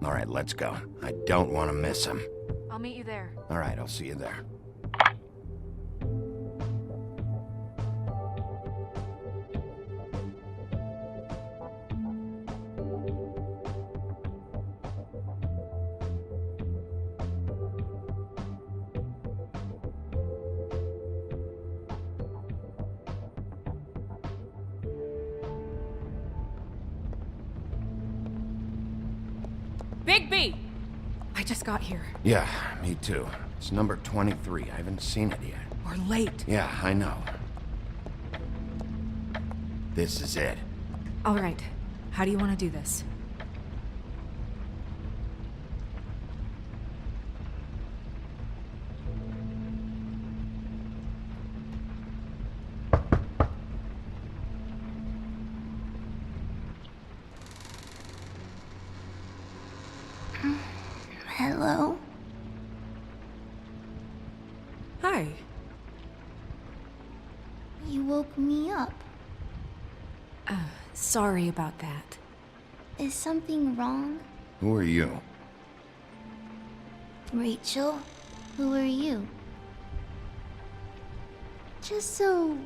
All right, let's go. I don't want to miss him. I'll meet you there. All right, I'll see you there. Bigby! I just got here. Yeah, me too. It's number 23. I haven't seen it yet. We're late. Yeah, I know. This is it. All right. How do you want to do this? Hello? Hi. You woke me up. Sorry about that. Is something wrong? Who are you? Rachel? Who are you? Just so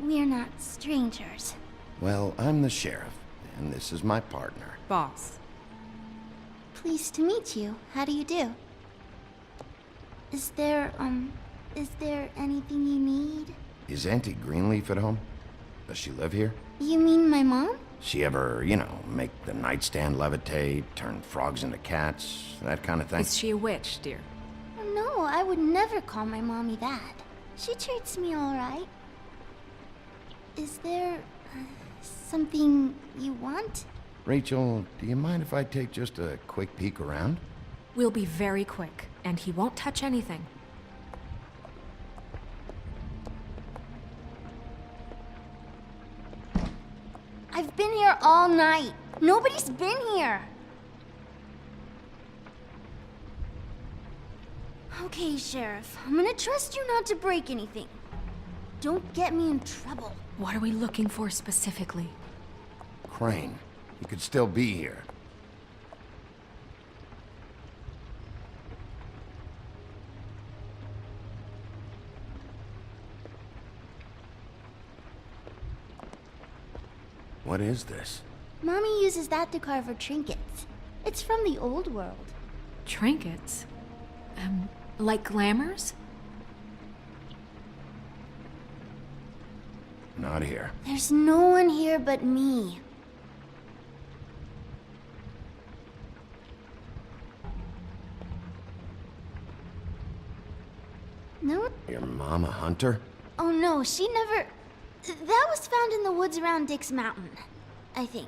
we're not strangers. Well, I'm the sheriff, and this is my partner. Boss. Pleased to meet you. How do you do? Is there anything you need? Is Auntie Greenleaf at home? Does she live here? You mean my mom? She ever, make the nightstand levitate, turn frogs into cats, that kind of thing? Is she a witch, dear? No, I would never call my mommy that. She treats me all right. Is there something you want? Rachel, do you mind if I take just a quick peek around? We'll be very quick, and he won't touch anything. I've been here all night. Nobody's been here. Okay, Sheriff. I'm gonna trust you not to break anything. Don't get me in trouble. What are we looking for specifically? Crane. He could still be here. What is this? Mommy uses that to carve her trinkets. It's from the old world. Trinkets? Like glamours? Not here. There's no one here but me. No? Your mom a hunter? Oh no, she never... That was found in the woods around Dick's Mountain, I think.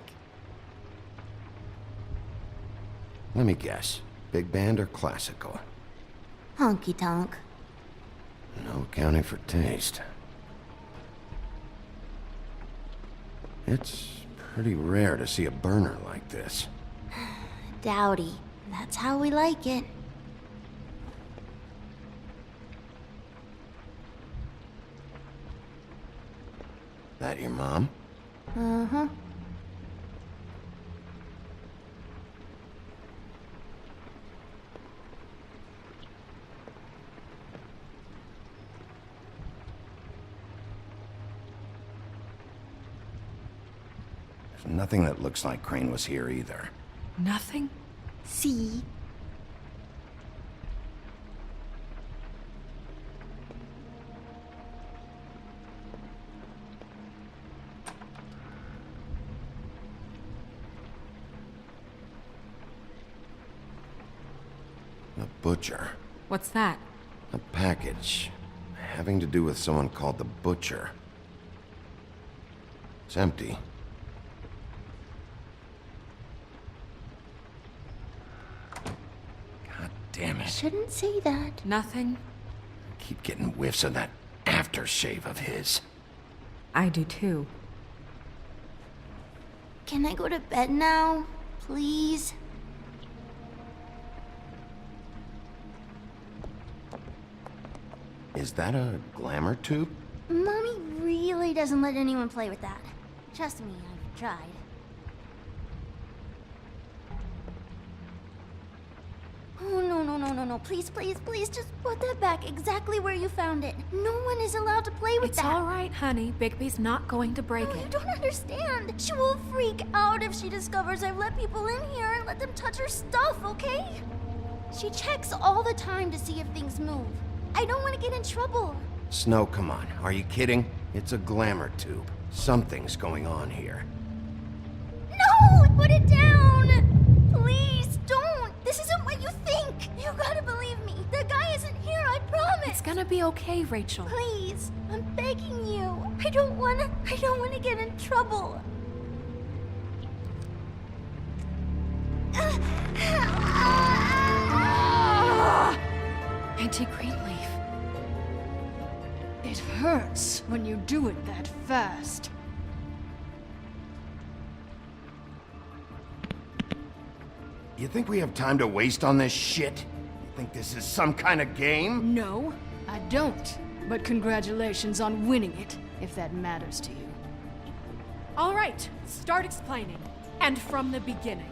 Let me guess. Big band or classical? Honky tonk. No accounting for taste. It's pretty rare to see a burner like this. Dowdy. That's how we like it. That your mom? Uh-huh. There's nothing that looks like Crane was here either. Nothing? See? A butcher. What's that? A package. Having to do with someone called the Butcher. It's empty. God damn it. Shouldn't say that. Nothing? I keep getting whiffs of that aftershave of his. I do too. Can I go to bed now? Please? Is that a glamour tube? Mommy really doesn't let anyone play with that. Trust me, I've tried. Oh, no. Please, just put that back exactly where you found it. No one is allowed to play with It's that. all right, honey. Bigby's not going to break No, it. you don't understand. She will freak out if she discovers I've let people in here and let them touch her stuff, okay? She checks all the time to see if things move. I don't want to get in trouble. Snow, come on. Are you kidding? It's a glamour tube. Something's going on here. No! Put it down! Please, don't! This isn't what you think! You gotta believe me. The guy isn't here, I promise! It's gonna be okay, Rachel. Please, I'm begging you. I don't wanna get in trouble. Auntie Greenleaf. It hurts when you do it that fast. You think we have time to waste on this shit? You think this is some kind of game? No, I don't. But congratulations on winning it, if that matters to you. All right, start explaining. And from the beginning.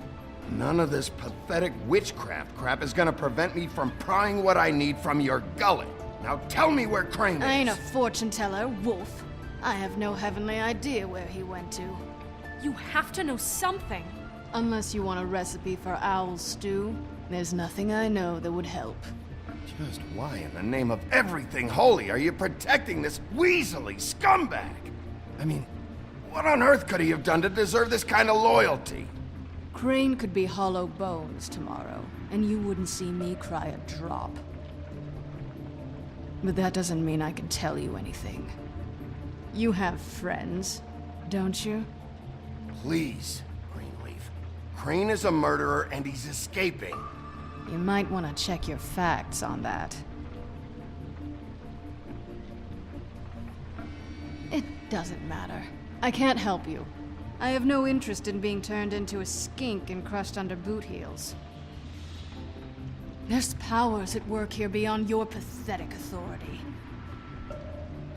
None of this pathetic witchcraft crap is gonna prevent me from prying what I need from your gullet. Now tell me where Crane is. I ain't a fortune teller, Wolf. I have no heavenly idea where he went to. You have to know something. Unless you want a recipe for owl stew, there's nothing I know that would help. Just why in the name of everything holy are you protecting this weaselly scumbag? I mean, what on earth could he have done to deserve this kind of loyalty? Crane could be hollow bones tomorrow, and you wouldn't see me cry a drop. But that doesn't mean I can tell you anything. You have friends, don't you? Please, Greenleaf. Crane is a murderer and he's escaping. You might want to check your facts on that. It doesn't matter. I can't help you. I have no interest in being turned into a skink and crushed under boot heels. There's powers at work here beyond your pathetic authority.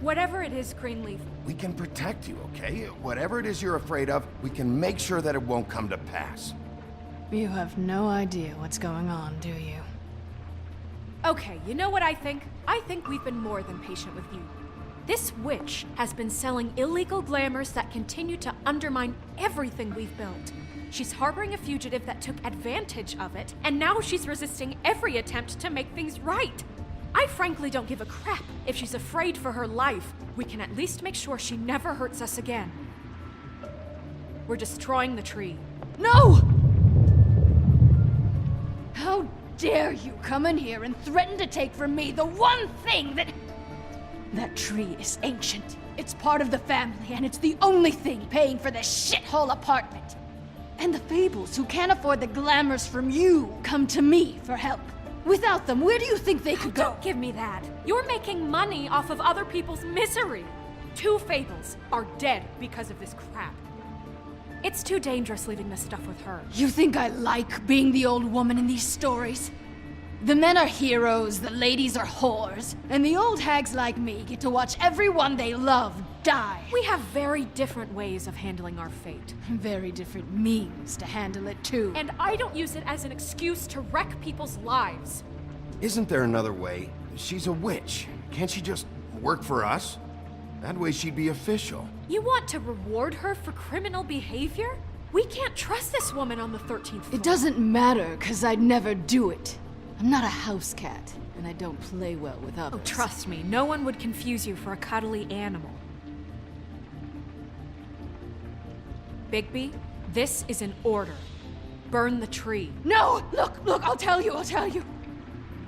Whatever it is, Greenleaf. We can protect you, okay? Whatever it is you're afraid of, we can make sure that it won't come to pass. You have no idea what's going on, do you? Okay, you know what I think? I think we've been more than patient with you. This witch has been selling illegal glamours that continue to undermine everything we've built. She's harboring a fugitive that took advantage of it, and now she's resisting every attempt to make things right. I frankly don't give a crap if she's afraid for her life. We can at least make sure she never hurts us again. We're destroying the tree. No! How dare you come in here and threaten to take from me the one thing that... That tree is ancient. It's part of the family, and it's the only thing paying for this shithole apartment. And the Fables, who can't afford the glamours from you, come to me for help. Without them, where do you think they could go? Don't give me that. You're making money off of other people's misery. 2 Fables are dead because of this crap. It's too dangerous leaving this stuff with her. You think I like being the old woman in these stories? The men are heroes, the ladies are whores, and the old hags like me get to watch everyone they love die. We have very different ways of handling our fate. Very different means to handle it, too. And I don't use it as an excuse to wreck people's lives. Isn't there another way? She's a witch. Can't she just work for us? That way she'd be official. You want to reward her for criminal behavior? We can't trust this woman on the 13th floor. It doesn't matter, because I'd never do it. I'm not a house cat, and I don't play well with others. Oh, trust me, no one would confuse you for a cuddly animal. Bigby, this is an order. Burn the tree. No! Look, I'll tell you.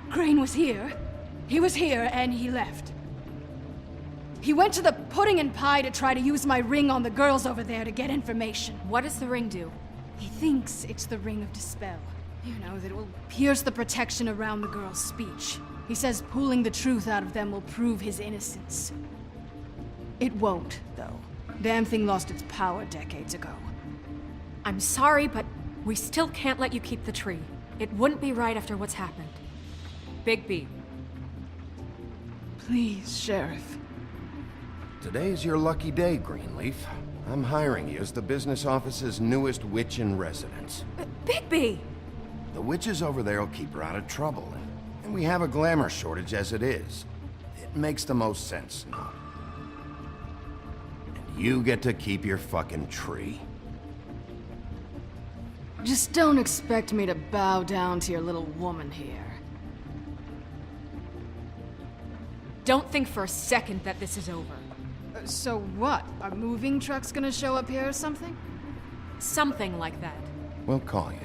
Crane was here. He was here, and he left. He went to the pudding and pie to try to use my ring on the girls over there to get information. What does the ring do? He thinks it's the Ring of Dispel. You know, that it will pierce the protection around the girl's speech. He says pulling the truth out of them will prove his innocence. It won't, though. Damn thing lost its power decades ago. I'm sorry, but we still can't let you keep the tree. It wouldn't be right after what's happened. Bigby. Please, Sheriff. Today's your lucky day, Greenleaf. I'm hiring you as the business office's newest witch in residence. Bigby! The witches over there will keep her out of trouble, and we have a glamour shortage as it is. It makes the most sense now. And you get to keep your fucking tree. Just don't expect me to bow down to your little woman here. Don't think for a second that this is over. So what? A moving truck's gonna show up here or something? Something like that. We'll call you.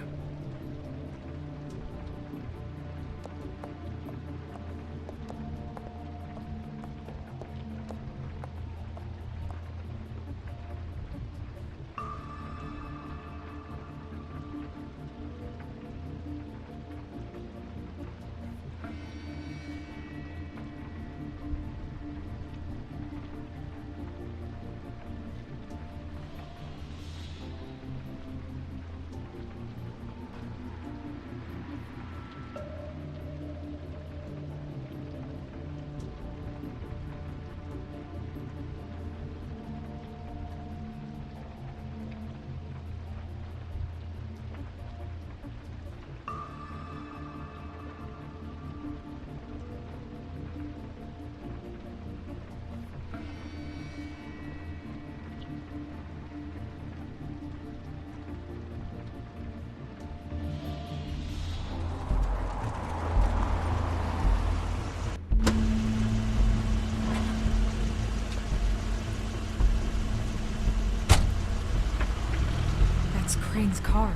That's Crane's car.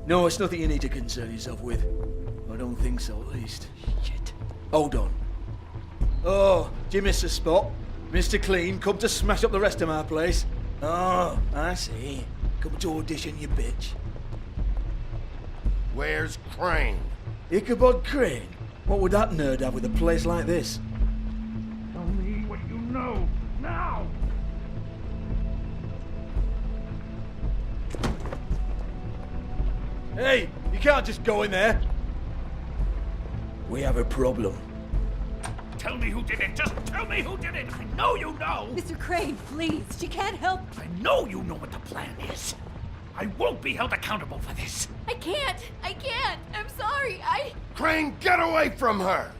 No, it's nothing you need to concern yourself with. I don't think so, at least. Shit. Hold on. Oh, do you miss the spot? Mr. Clean, come to smash up the rest of my place. Oh, I see. Come to audition, you bitch. Where's Crane? Ichabod Crane? What would that nerd have with a place like this? Tell me what you know, now! Hey, you can't just go in there. We have a problem. Tell me who did it! Just tell me who did it! I know you know! Mr. Crane, please. She can't help. I know you know what the plan is. I won't be held accountable for this. I can't! I can't! I'm sorry, Crane, get away from her!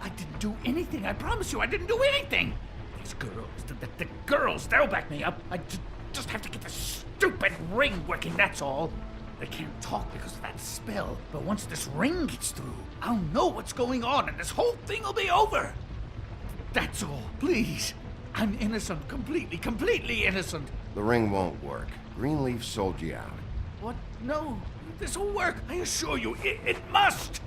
I didn't do anything. I promise you, I didn't do anything. These girls, the girls, they'll back me up. I just have to get the stupid ring working, that's all. They can't talk because of that spell, but once this ring gets through, I'll know what's going on and this whole thing will be over. That's all, please. I'm innocent, completely innocent. The ring won't work. Greenleaf sold you out. What? No, this will work. I assure you, it must.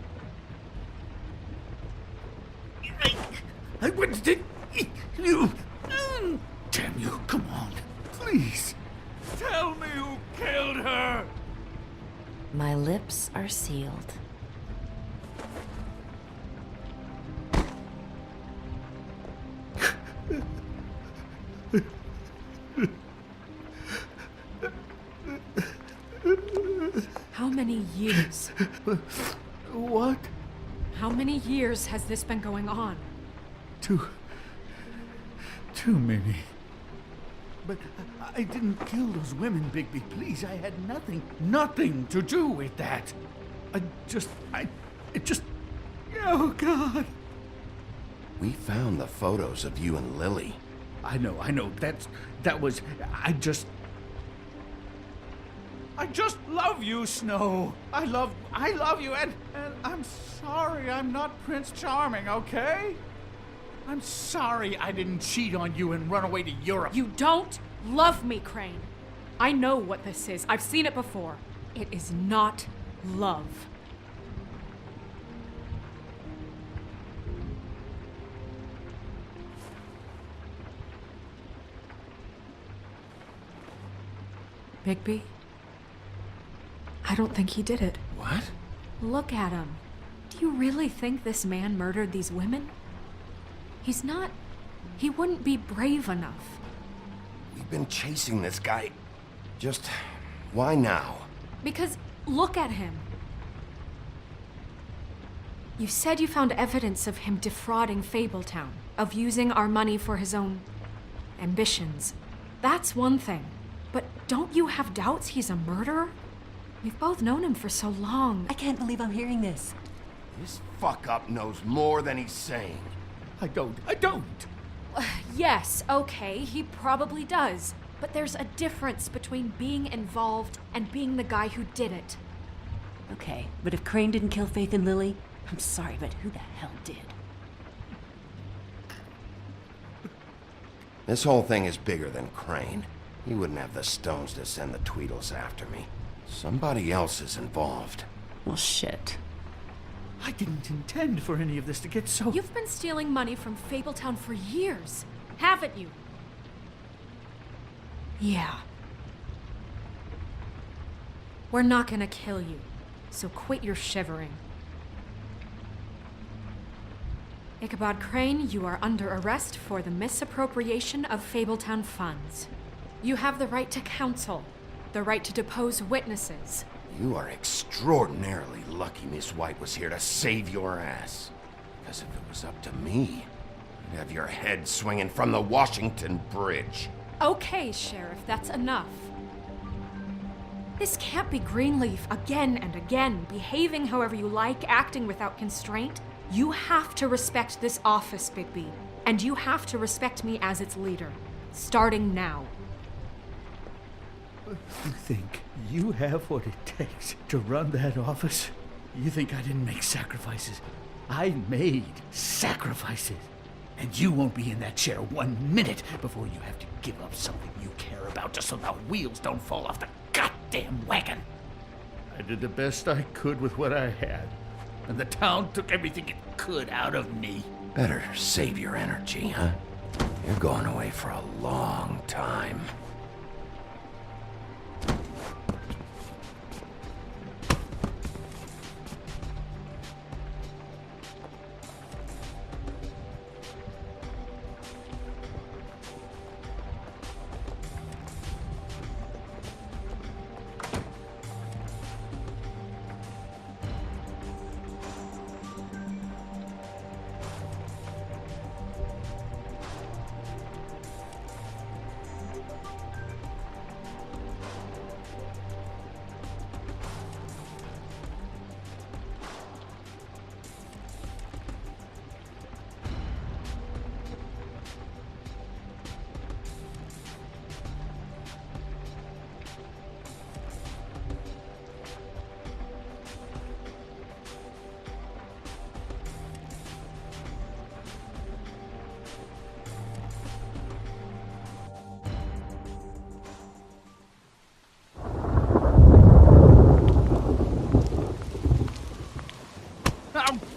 I wouldn't think you. Damn you! Come on, please. Tell me who killed her. My lips are sealed. How many years? What? How many years has this been going on? Too many. But I didn't kill those women, Bigby. Please, I had nothing to do with that. Oh, God. We found the photos of you and Lily. I know. I just love you, Snow. I love you, and I'm sorry I'm not Prince Charming, okay? I'm sorry I didn't cheat on you and run away to Europe. You don't love me, Crane. I know what this is. I've seen it before. It is not love. Bigby? I don't think he did it. What? Look at him. Do you really think this man murdered these women? He's not. He wouldn't be brave enough. We've been chasing this guy. Just why now? Because look at him. You said you found evidence of him defrauding Fabletown, of using our money for his own ambitions. That's one thing. But don't you have doubts he's a murderer? We've both known him for so long. I can't believe I'm hearing this. This fuck-up knows more than he's saying. I don't. Yes, okay, he probably does. But there's a difference between being involved and being the guy who did it. Okay, but if Crane didn't kill Faith and Lily, I'm sorry, but who the hell did? This whole thing is bigger than Crane. He wouldn't have the stones to send the Tweedles after me. Somebody else is involved. Well, shit. I didn't intend for any of this to get so... You've been stealing money from Fabletown for years, haven't you? Yeah. We're not gonna kill you, so quit your shivering. Ichabod Crane, you are under arrest for the misappropriation of Fabletown funds. You have the right to counsel, the right to depose witnesses. You are extraordinarily lucky Miss White was here to save your ass. Because if it was up to me, you'd have your head swinging from the Washington Bridge. Okay, Sheriff, that's enough. This can't be Greenleaf again and again, behaving however you like, acting without constraint. You have to respect this office, Bigby. And you have to respect me as its leader. Starting now. You think you have what it takes to run that office? You think I didn't make sacrifices? I made sacrifices. And you won't be in that chair 1 minute before you have to give up something you care about just so the wheels don't fall off the goddamn wagon. I did the best I could with what I had, and the town took everything it could out of me. Better save your energy, huh? You're going away for a long time.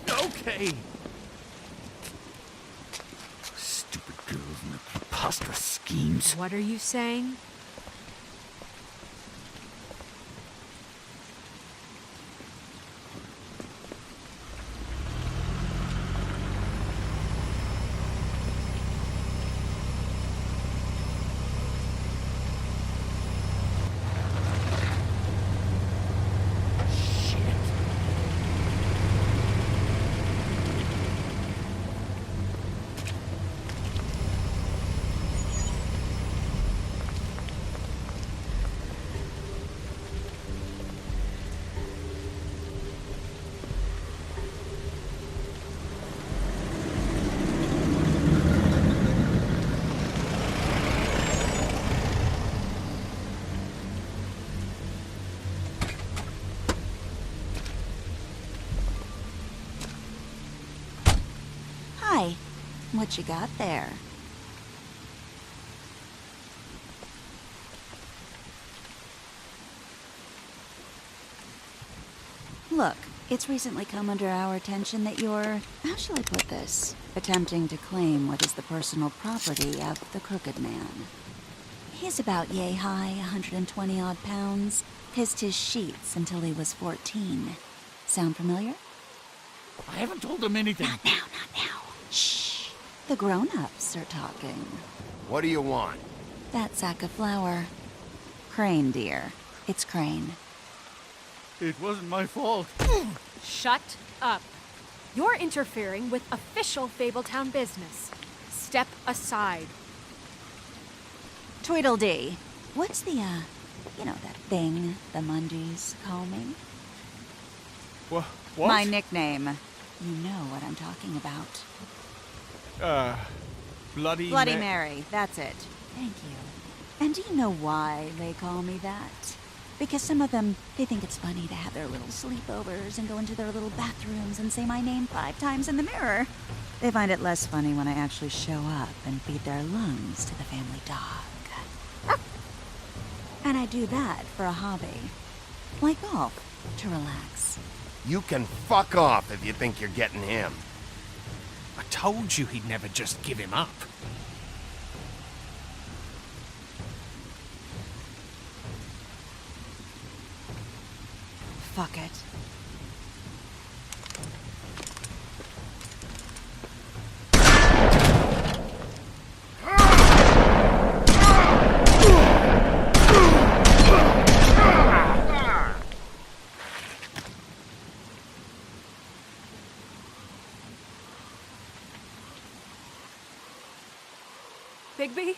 Okay. Stupid girls and their preposterous schemes. What are you saying? Hi. What you got there? Look, it's recently come under our attention that you're, how shall I put this, attempting to claim what is the personal property of the Crooked Man. He's about yay high, 120 odd pounds, pissed his sheets until he was 14. Sound familiar? I haven't told them anything. Not now. Shh. The grown-ups are talking. What do you want? That sack of flour. Crane, dear. It's Crane. It wasn't my fault. Shut up. You're interfering with official Fabletown business. Step aside. Tweedledee. What's the, you know, that thing the Mundies call me? What? My nickname. You know what I'm talking about. Bloody Mary, that's it. Thank you. And do you know why they call me that? Because some of them, they think it's funny to have their little sleepovers and go into their little bathrooms and say my name 5 times in the mirror. They find it less funny when I actually show up and feed their lungs to the family dog. And I do that for a hobby. Like golf, to relax. You can fuck off if you think you're getting him. I told you he'd never just give him up. Fuck it. Bigby?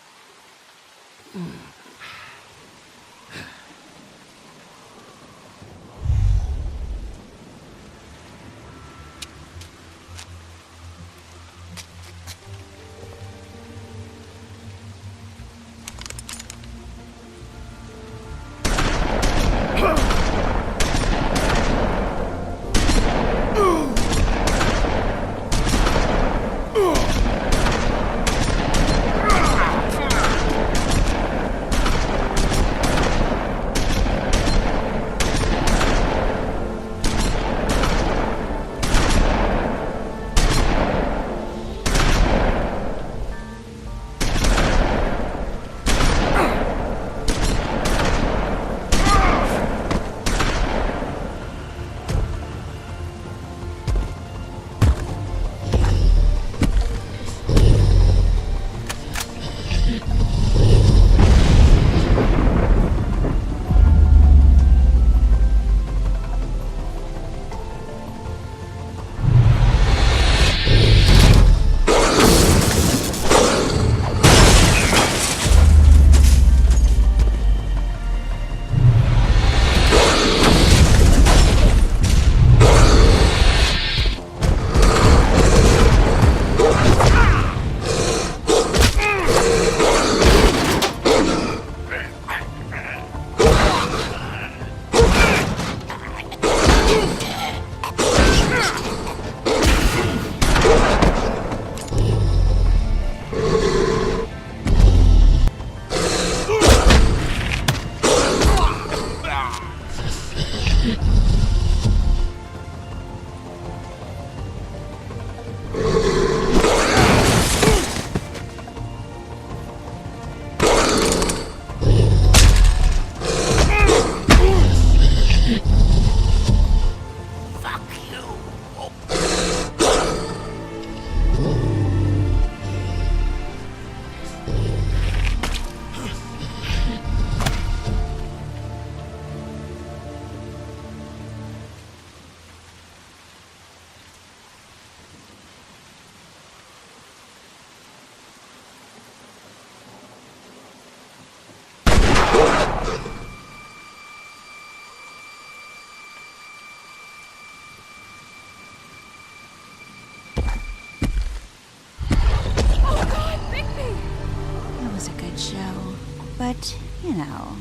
But, you know,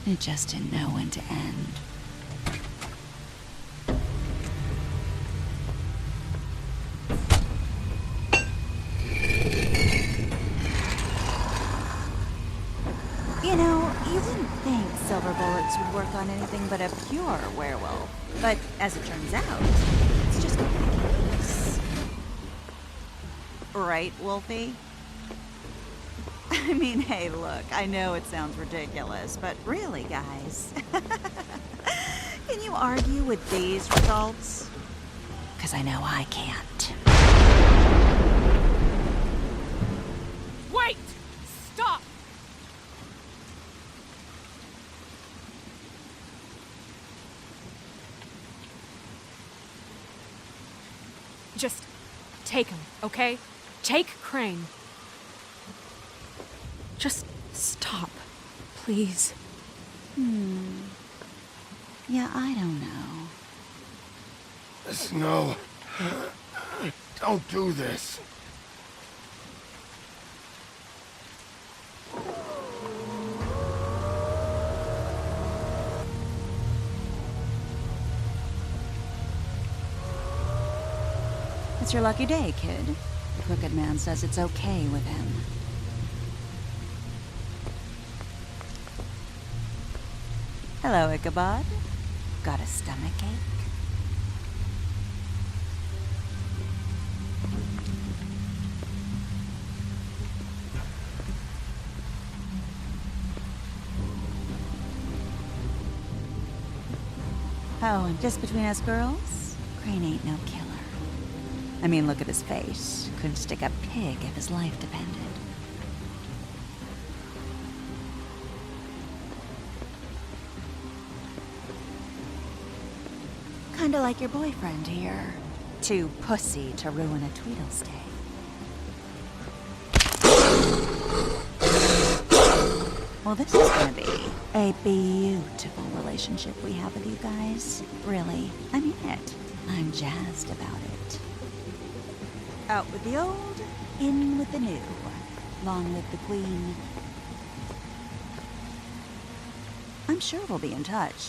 it just didn't know when to end. You know, you wouldn't think silver bullets would work on anything but a pure werewolf. But as it turns out, it's just a case. Right, Wolfie? I mean, hey, look, I know it sounds ridiculous, but really, guys, can you argue with these results? Because I know I can't. Wait! Stop! Just take him, okay? Take Crane. Just stop, please. Yeah, I don't know. Snow, don't do this. It's your lucky day, kid. The Crooked Man says it's okay with him. Hello, Ichabod. Got a stomachache? Oh, and just between us girls, Crane ain't no killer. I mean, look at his face. Couldn't stick a pig if his life depended. Kinda like your boyfriend here. Too pussy to ruin a Tweedle stay. Well, this is gonna be a beautiful relationship we have with you guys. Really, I mean it. I'm jazzed about it. Out with the old, in with the new. Long live the Queen. I'm sure we'll be in touch.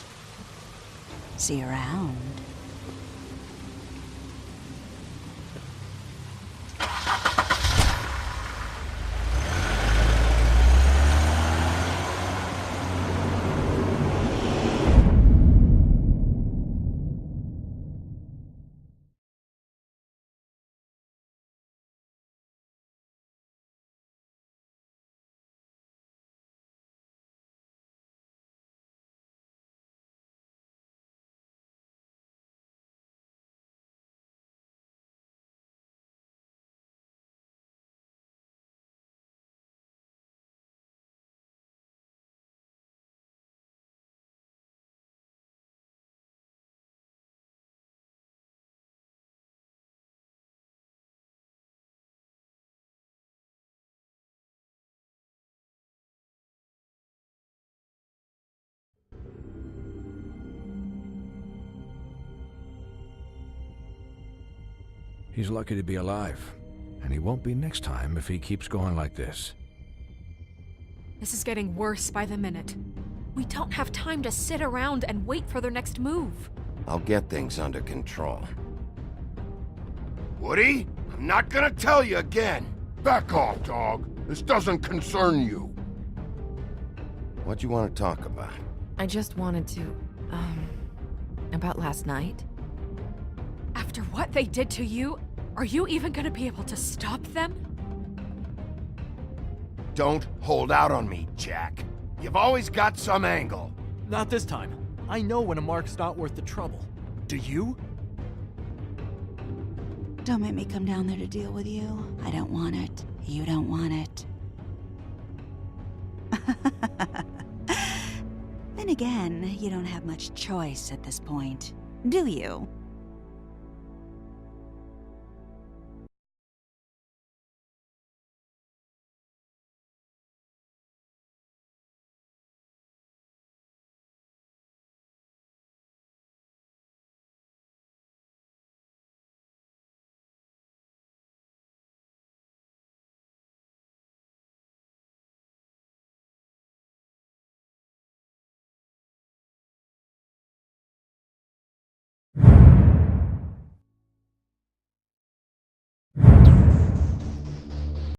See you around. He's lucky to be alive, and he won't be next time if he keeps going like this. This is getting worse by the minute. We don't have time to sit around and wait for their next move. I'll get things under control. Woody, I'm not gonna tell you again. Back off, dog. This doesn't concern you. What do you want to talk about? I just wanted to, about last night. After what they did to you, are you even gonna be able to stop them? Don't hold out on me, Jack. You've always got some angle. Not this time. I know when a mark's not worth the trouble. Do you? Don't make me come down there to deal with you. I don't want it. You don't want it. Then again, you don't have much choice at this point, do you?